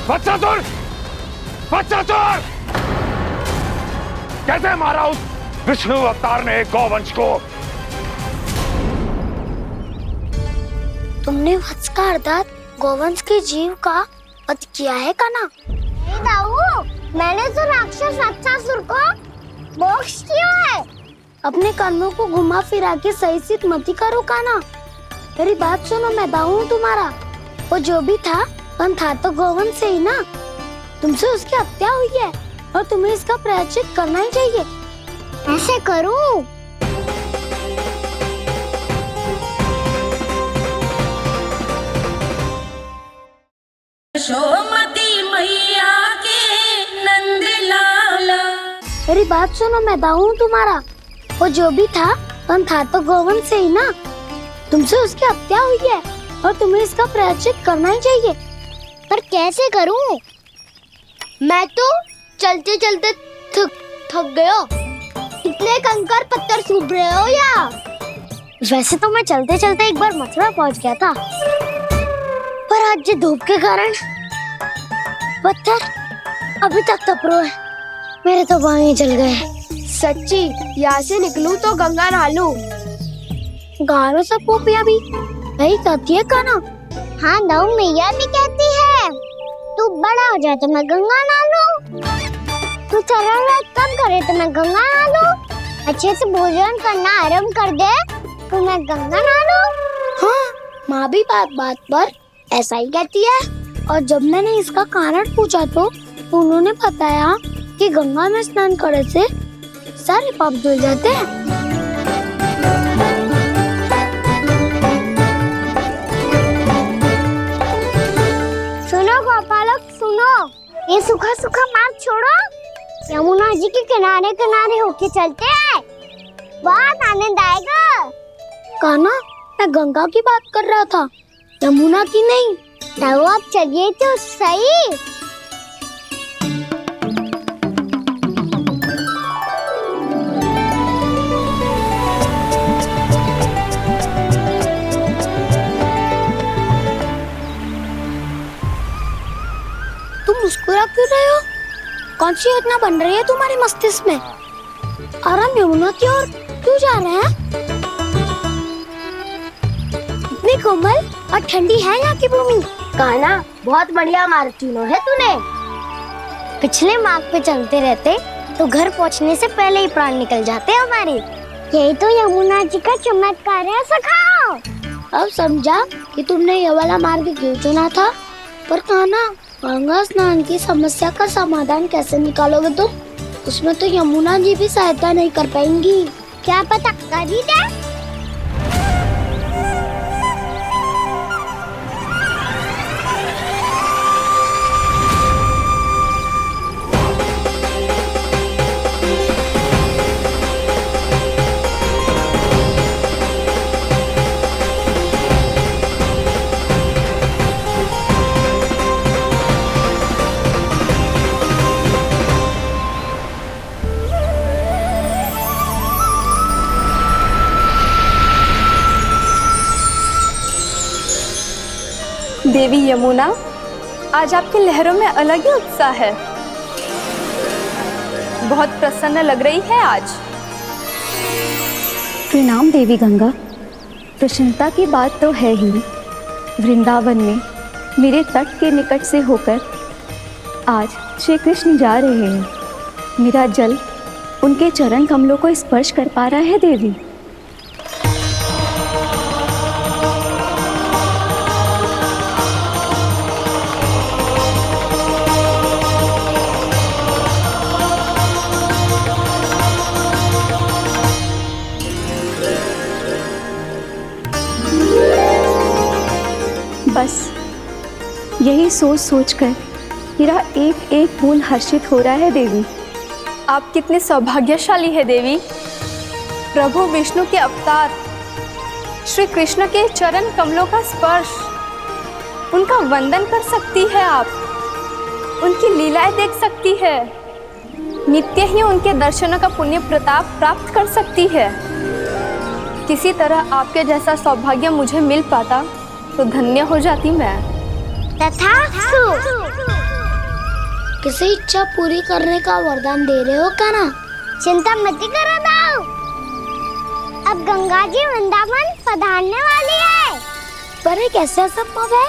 वत्सासुर! वत्सासुर! कैसे मारा उस विष्णु अवतार ने गौवंश को? तुमने वत्स का अर्थात गौवंश के जीव का वध किया है कान्हा? नहीं दाऊ, मैंने तो राक्षस वत्सासुर को मोक्ष किया है। अपने कर्मों को घुमा फिरा के सही सिद्ध मत करो कान्हा। मेरी बात सुनो, मैं दाऊ हूँ तुम्हारा। वो जो भी था तो गौवंश से ही ना। तुमसे उसकी हत्या हुई है और तुम्हें इसका प्रायश्चित करना ही चाहिए। ऐसे करूं? यशोमती मैया के नंद लाला। मेरी बात सुनो, मैं दाऊ हूँ तुम्हारा। वो जो भी था तो गौवंश से ही ना। तुमसे उसकी हत्या हुई है और तुम्हें इसका प्रायश्चित करना ही चाहिए। पर कैसे करूं? मैं तो चलते चलते थक गया। इतने कंकर पत्थर सूख रहे हो या? वैसे तो मैं चलते चलते एक बार मथुरा पहुंच गया था, पर आज ये धूप के कारण पत्थर अभी तक तप रहे हैं। मेरे तो बाहें जल गए, सच्ची यहाँ से निकलूं तो गंगा नहा लूं। गाँव में सब पोपिया भी यही कहती है काना। हाँ नौ मैया भी कहती है तू बड़ा हो जाए तो मैं गंगा नहा लूं, तू चरण व्रत कम करे तो मैं गंगा नहा लूं, अच्छे से भोजन करना आरंभ कर दे तो मैं गंगा नहा लूं। हाँ माँ भी बात बात पर ऐसा ही कहती है। और जब मैंने इसका कारण पूछा तो उन्होंने बताया कि गंगा में स्नान करने से सारे पाप धुल जाते हैं। सुनो गोपालक सुनो, ये सूखा सूखा मार्ग छोड़ो, यमुना जी के किनारे किनारे होके चलते हैं, बहुत आनंद आएगा। काना मैं गंगा की बात कर रहा था, यमुना की नहीं। तो आप चलिए तो सही। तुम मुस्कुरा क्यों रहे हो? कौन सी योजना बन रही है तुम्हारे मस्तिष्क में? और हम यमुना की ओर क्यों जा रहे हैं? इतनी कोमल और ठंडी है यहाँ की भूमि। काना बहुत बढ़िया मार्ग चुना है तूने। पिछले मार्ग पे चलते रहते तो घर पहुँचने से पहले ही प्राण निकल जाते हमारे। यही तो यमुना जी का चमत्कार है सखाओ। अब समझा कि तुमने ये वाला मार्ग क्यों चुना था। पर काना गंगा स्नान की समस्या का समाधान कैसे निकालोगे तुम? उसमें तो यमुना जी भी सहायता नहीं कर पाएंगी। क्या पता कर ही दे। देवी यमुना, आज आपकी लहरों में अलग ही उत्साह है। बहुत प्रसन्न लग रही है आज। प्रणाम देवी गंगा। प्रसन्नता की बात तो है ही। वृंदावन में मेरे तट के निकट से होकर आज श्री कृष्ण जा रहे हैं। मेरा जल उनके चरण कमलों को स्पर्श कर पा रहा है देवी। बस यही सोच सोचकर मेरा एक एक फूल हर्षित हो रहा है देवी। आप कितने सौभाग्यशाली है देवी। प्रभु विष्णु के अवतार श्री कृष्ण के चरण कमलों का स्पर्श, उनका वंदन कर सकती है आप, उनकी लीलाएं देख सकती है, नित्य ही उनके दर्शनों का पुण्य प्रताप प्राप्त कर सकती है। किसी तरह आपके जैसा सौभाग्य मुझे मिल पाता तो धन्य हो जाती मैं। तथास्तु। किसी इच्छा पूरी करने का वरदान दे रहे हो काना? चिंता मत करो दाऊ, अब गंगा जी वृंदावन पधारने वाली है। पर ये कैसे संभव है?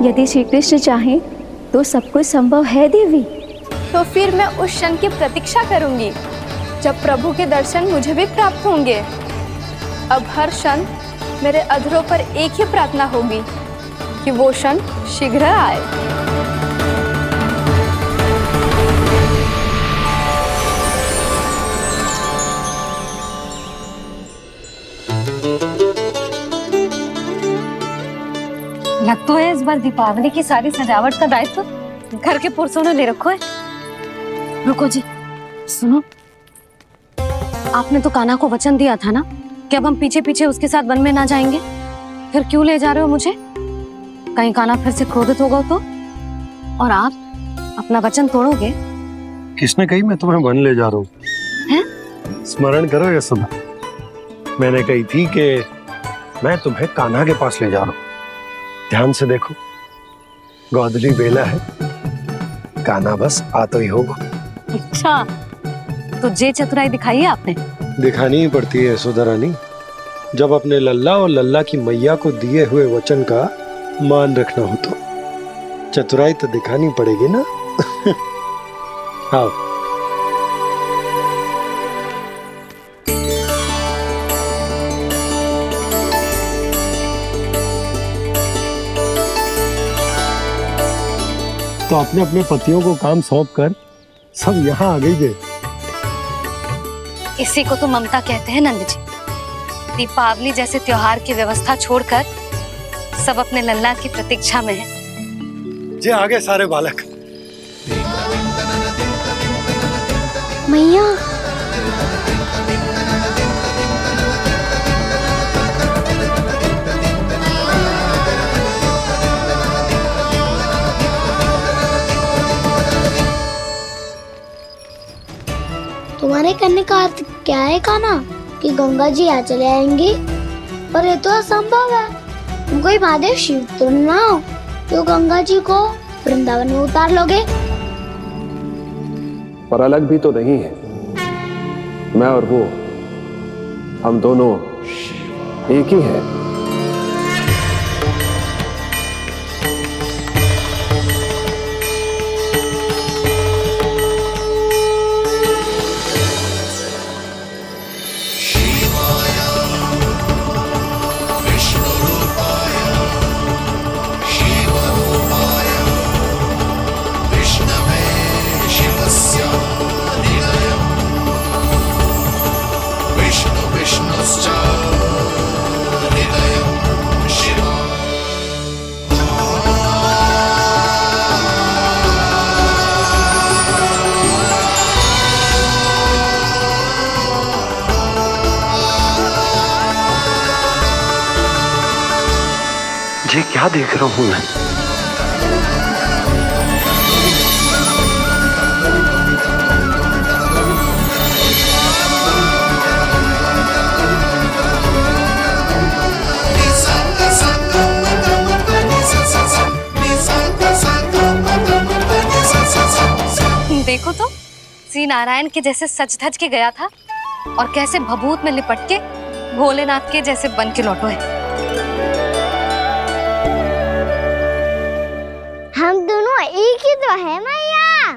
यदि श्री कृष्ण चाहे तो सब कुछ संभव है देवी। तो फिर मैं उस क्षण की प्रतीक्षा करूंगी जब प्रभु के दर्शन मुझे भी प्राप्त होंगे। अब हर क्षण मेरे अधरों पर एक ही प्रार्थना होगी कि वो क्षण शीघ्र आए। लगता है इस बार दीपावली की सारी सजावट का दायित्व घर के पुरुषों ने ले रखो है। रुको जी, सुनो, आपने तो कान्हा को वचन दिया था ना कि अब हम पीछे पीछे उसके साथ वन में ना जाएंगे। फिर क्यों ले जा रहे हो मुझे? कहीं कान्हा फिर से क्रोधित होगा तो? और आप अपना वचन तोड़ोगे? किसने कही मैं तुम्हें वन ले जा रहा हूँ? स्मरण करो यशोदा, मैंने कही थी कि मैं तुम्हें कान्हा के पास ले जा रहा हूँ। ध्यान से देखो, गोधली बेला है, कान्हा बस आ तो ही होगा। अच्छा, तो जे चतुराई दिखाई है आपने। दिखानी ही पड़ती है यशोदा रानी, जब अपने लल्ला और लल्ला की मैया को दिए हुए वचन का मान रखना हो तो चतुराई तो दिखानी पड़ेगी ना। हाँ। तो अपने अपने पतियों को काम सौंप कर सब यहाँ आ गई थे। इसी को तो ममता कहते हैं नंद जी। दीपावली जैसे त्योहार की व्यवस्था छोड़कर सब अपने लल्ला की प्रतीक्षा में हैं। जे आगे सारे बालक। मैया तुम्हारे करने का अर्थ क्या है कान्हा? कि गंगा जी यहाँ चले आएंगे? पर ये तो असंभव है। तुम कोई महादेव शिव तो ना हो तो गंगा जी को वृंदावन में उतार लोगे? पर अलग भी तो नहीं है। मैं और वो, हम दोनों एक ही हैं। ये क्या देख रहा हूं मैं? देखो तो श्री नारायण के जैसे सच धज के गया था और कैसे भभूत में लिपट के भोलेनाथ के जैसे बन के लौटो है। हम दोनों एक ही तो है मैया,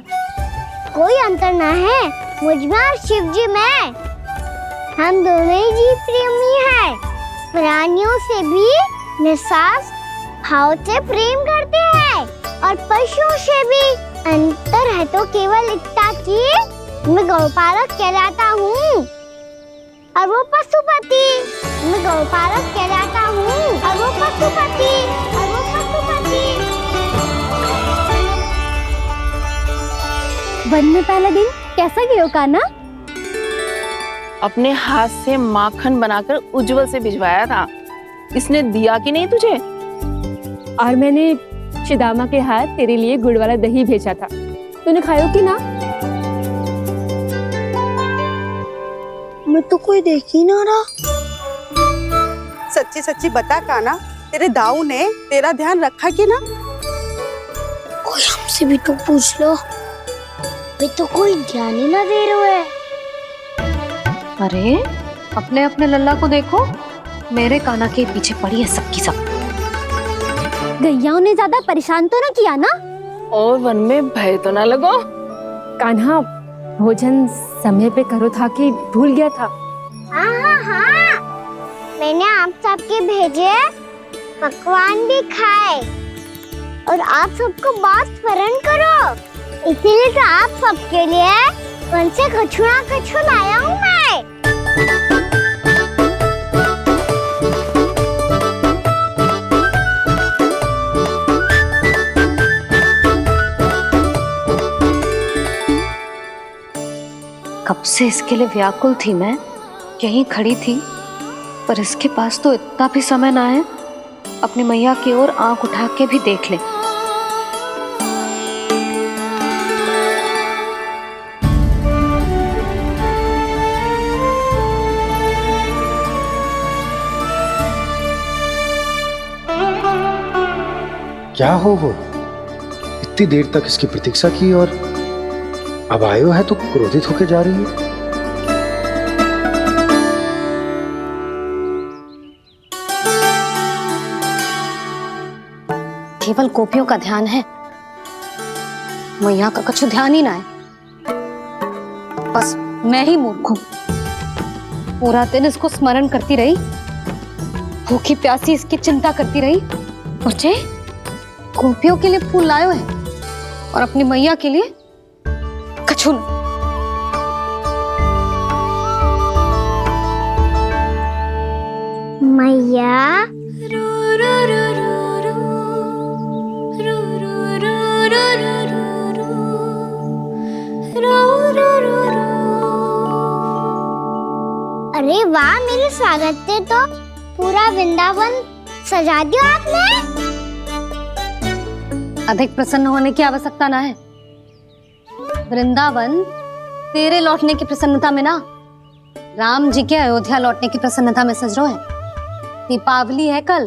कोई अंतर ना है मुझ में और शिव जी में। हम दोनों ही जीव प्रेमी हैं, प्राणियों से भी निस्वार्थ भाव से प्रेम करते हैं और पशुओं से भी। अंतर है तो केवल इतना कि मैं गौपालक कहलाता हूँ और वो पशुपति। मैं गौपालक कहलाता हूँ और वो पशुपति। वन में पहला दिन कैसा गया कान्हा? अपने हाथ से माखन बनाकर उज्जवल से भिजवाया था। इसने दिया कि नहीं तुझे? और मैंने शिदामा के हाथ तेरे लिए गुड़ वाला दही भेजा था, तूने खायो कि ना? मैं तो कोई देख ही ना रहा। सच्ची सच्ची बता कान्हा, तेरे दाऊ ने तेरा ध्यान रखा कि ना? कोई हमसे भी तो पूछ लो, वे तो कोई ध्यान ही ना दे रहे हैं। अरे अपने अपने लल्ला को देखो, मेरे कान्हा के पीछे पड़ी है सबकी सब। गैयाओं ने ज्यादा परेशान तो ना किया ना? और वन में भय तो ना लगो? कान्हा भोजन समय पे करो था कि भूल गया था? हाँ, मैंने आप सबके भेजे पकवान भी खाए और आप सबको बात स्मरण करो, इसीलिए तो आप सबके लिए वन से कछुआ कछु लाया हूँ मैं। कब से इसके लिए व्याकुल थी मैं, यहीं खड़ी थी, पर इसके पास तो इतना भी समय ना है अपनी मैया की ओर आंख उठा के भी देख ले। क्या हो वो? इतनी देर तक इसकी प्रतीक्षा की और अब आयो है तो क्रोधित होकर जा रही है। केवल गोपियों का ध्यान है, मैया का कुछ ध्यान ही ना है। बस मैं ही मूर्ख हूं, पूरा दिन इसको स्मरण करती रही, भूखी प्यासी इसकी चिंता करती रही, और जे गोपियों के लिए फूल लायो है और अपनी मैया के लिए कछु नहीं। मैया अरे वाह, मेरे स्वागत पे तो पूरा वृंदावन सजा दिया आपने। अधिक प्रसन्न होने की आवश्यकता ना है। वृंदावन तेरे लौटने की प्रसन्नता में ना, राम जी के अयोध्या लौटने की प्रसन्नता में सज रहे हैं। दीपावली है कल।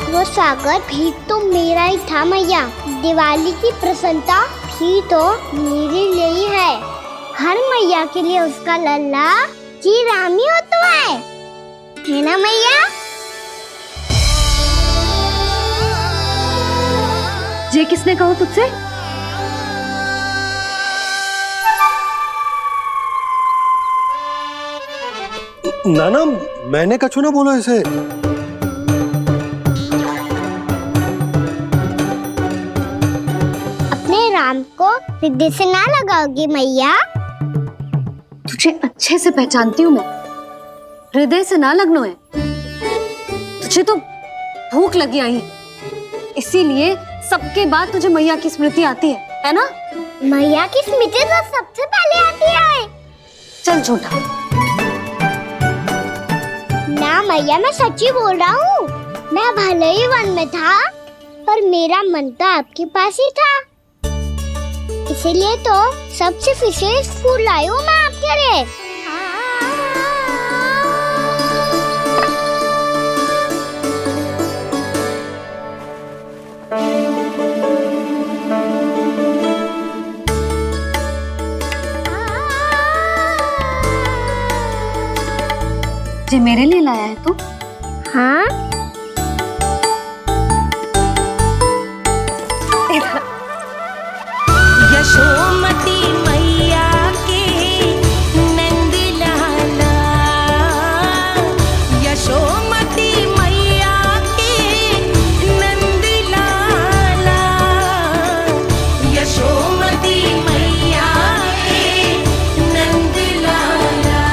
वो स्वागत भी तो मेरा ही था मैया। दिवाली की प्रसन्नता भी तो मेरे लिए ही है। हर मैया के लिए उसका लल्ला जी राम ही होता है ना मैया? ये किसने कहा तुझसे? ना मैंने कछु ना बोला इसे। अपने राम को हृदय से ना लगाओगी मैया? तुझे अच्छे से पहचानती हूँ मैं, हृदय से ना लगनो है। तुझे तो भूख लगी आई, इसीलिए सबके बाद तुझे मैया की स्मृति आती है ना? मैया की स्मृति तो सबसे पहले आती है। चल झूठा। ना मैया, मैं सच्ची बोल रहा हूँ। मैं भले ही वन में था, पर मेरा मन तो आपके पास ही था। इसीलिए तो सबसे विशेष फूल लाई हूँ मैं आपके लिए। जे मेरे लिए लाया है तू? हाँ। यशोमती मैया के नंद लाला, यशोमती मैया के नंद लाला, यशोमती मैया के नंद लाला,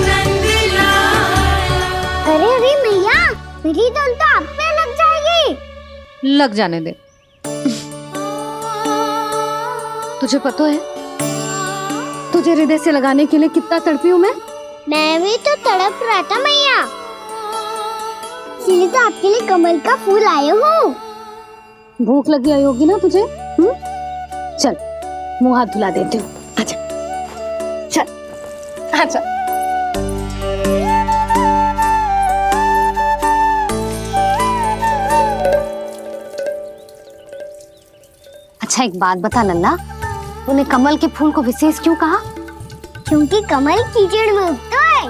नंद लाला। अरे मैया, मेरी धुन तो आप पे लग जाएगी। लग जाने दे। तुझे पता है तुझे हृदय से लगाने के लिए कितना तड़पी हूँ मैं? मैं भी तो तड़प रहा था मैया, इसलिए तो आपके लिए कमल का फूल आया हूँ। भूख लगी आई होगी ना तुझे? चल मुंह हाथ धुला देती हूँ। आजा चल आजा। अच्छा एक बात बता लल्ला, तूने कमल के फूल को विशेष क्यों कहा? क्योंकि कमल कीचड़ में उगता है,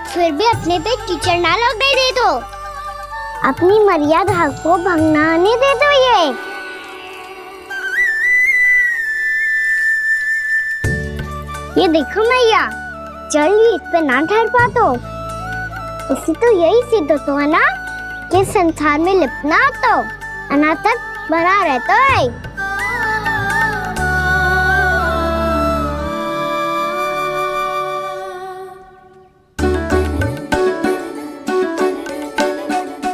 फिर भी अपने पे कीचड़ ना लगने दे दो। अपनी मर्यादा को भंगना नहीं दे दो। ये देखो मैया, जल भी इस पे ना ठहर पा तो इससे तो यही सिद्ध होता है ना कि संसार में लिपना तो अनाथक बना रहता है।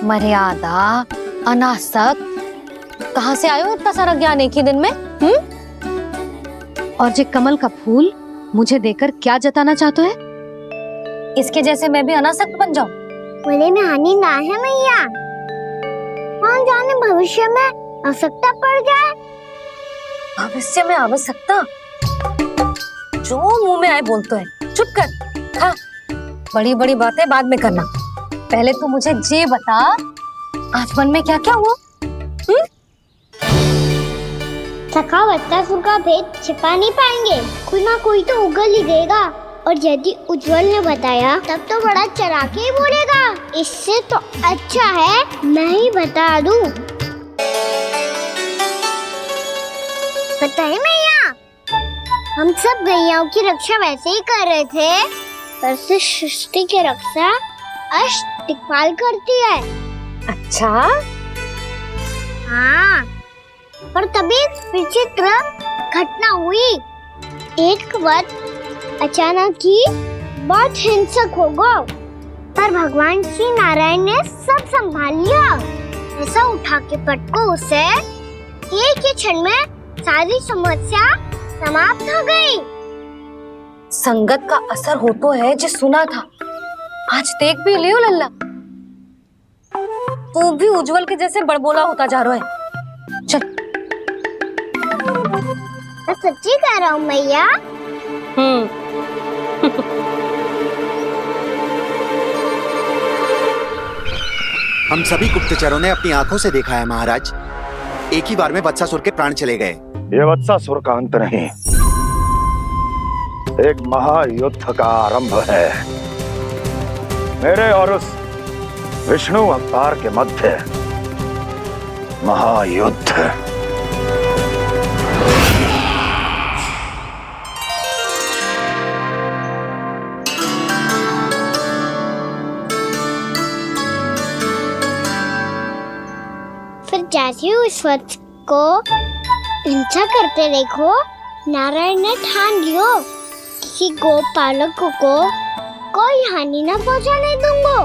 मर्यादा, अनासक, कहाँ से आयो इतना सारा ज्ञान एक ही दिन में? और ये कमल का फूल मुझे देकर क्या जताना चाहते है? इसके जैसे मैं भी अनासक्त बन जाऊं? बोले में हानि ना है मैया, कौन जाने भविष्य में आवश्यकता पड़ जाए। भविष्य में आवश्यकता? जो मुंह में आए बोलते हैं, चुप कर। हाँ, बड़ी बड़ी बातें बाद में करना, पहले तू मुझे ये बता आज मन में क्या क्या हुआ? सखा बत्तासुर का भेद छिपा नहीं पाएंगे, कोई ना कोई तो उगल ही देगा और यदि उज्जवल ने बताया तब तो बड़ा चला के ही बोलेगा। इससे तो अच्छा है मैं ही बता दूं। पता है मैया, हम सब गैयाओं की रक्षा वैसे ही कर रहे थे, पर से सृष्टि की रक्षा दिक्पाल करती है। अच्छा? हाँ, पर तभी विचित्र घटना हुई। एक वक्त अचानक ही बहुत हिंसक हो गया, पर भगवान श्री नारायण ने सब संभाल लिया। ऐसा उठा के पटको उसे एक ही क्षण में सारी समस्या समाप्त हो गई। संगत का असर हो तो है जो सुना था, आज देख भी लियो लल्ला, तू भी उज्जवल के जैसे बड़बोला होता जा रहा है। चल। मैं सच्ची कह रहा हूँ मैया। हम सभी गुप्तचरों ने अपनी आंखों से देखा है महाराज, एक ही बार में वत्सासुर के प्राण चले गए। ये वत्सासुर का अंत नहीं, एक महायुद्ध का आरंभ है। मेरे और उस विष्णु अवतार के मध्य महायुद्ध। फिर जैसे ही उस वक्त को हिंसा करते देखो, नारायण ने ठान लियो किसी गोपालक को कोई हानि न पहुंचाने दूंगा।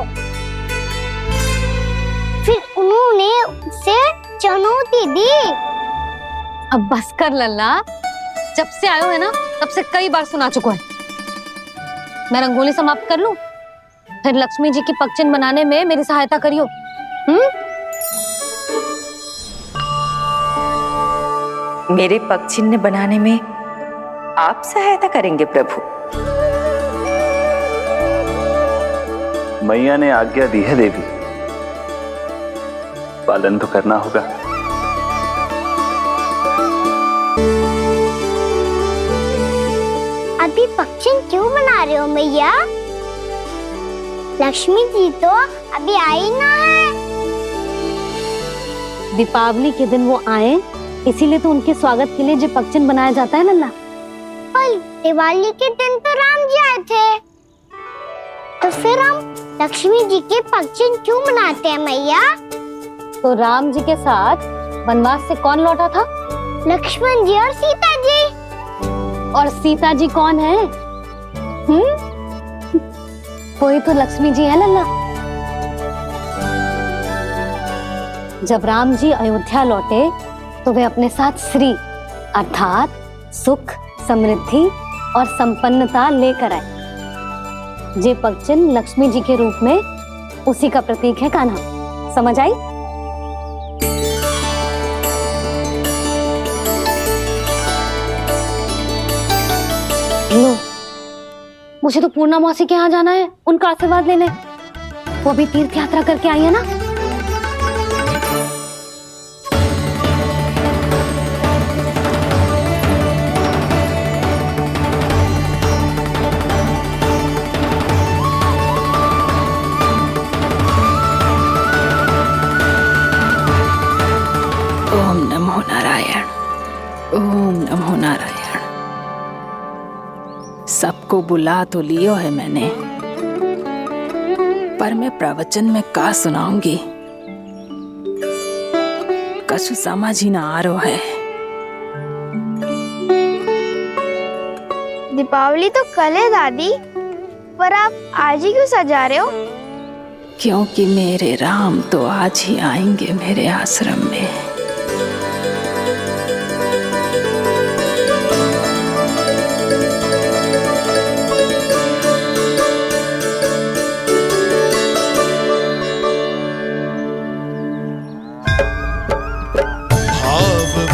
फिर उन्होंने उसे चुनौती दी। अब बस कर लल्ला, जब से आयो है ना तब से कई बार सुना चुका है। मैं रंगोली समाप्त कर लूं, फिर लक्ष्मी जी की पगचिन बनाने में मेरी सहायता करियो। मेरे पगचिन्ह बनाने में आप सहायता करेंगे प्रभु? मैया ने आज्ञा दी है देवी, पालन तो करना होगा। अभी पगचिन क्यों बना रहे हो मैया? लक्ष्मी जी तो अभी आई ना है। दीपावली के दिन वो आए, इसीलिए तो उनके स्वागत के लिए जो पगचिन बनाया जाता है लल्ला। पर दिवाली के दिन तो राम जी आए थे, तो फिर हम लक्ष्मी जी के पगचिन क्यों बनाते हैं मैया? तो राम जी के साथ वनवास से कौन लौटा था? लक्ष्मण जी और सीता जी। और सीता जी कौन है? कोई तो लक्ष्मी जी है लल्ला। जब राम जी अयोध्या लौटे तो वे अपने साथ श्री अर्थात सुख, समृद्धि और संपन्नता लेकर आए। जे पगचिन लक्ष्मी जी के रूप में उसी का प्रतीक है कान्हा। समझ आई? लो, मुझे तो पूर्णा मौसी के यहाँ जाना है, उनका आशीर्वाद लेने। वो भी तीर्थ यात्रा करके आई है ना। ओम नमो नारायण, ओम नमो नारायण। सबको बुला तो लियो है मैंने, पर मैं प्रवचन में का सुनाऊंगी, कछु समझ ही ना आ रहा है। दीपावली तो कल है दादी, पर आप आज ही क्यों सजा रहे हो? क्योंकि मेरे राम तो आज ही आएंगे मेरे आश्रम में।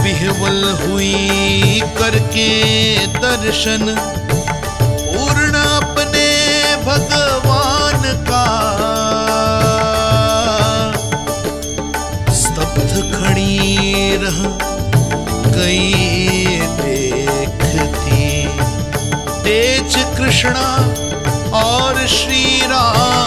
विह्वल हुई करके दर्शन, पूर्ण अपने भगवान का, स्तब्ध खड़ी रह गई देखती, तेज कृष्ण कृष्ण और श्री राम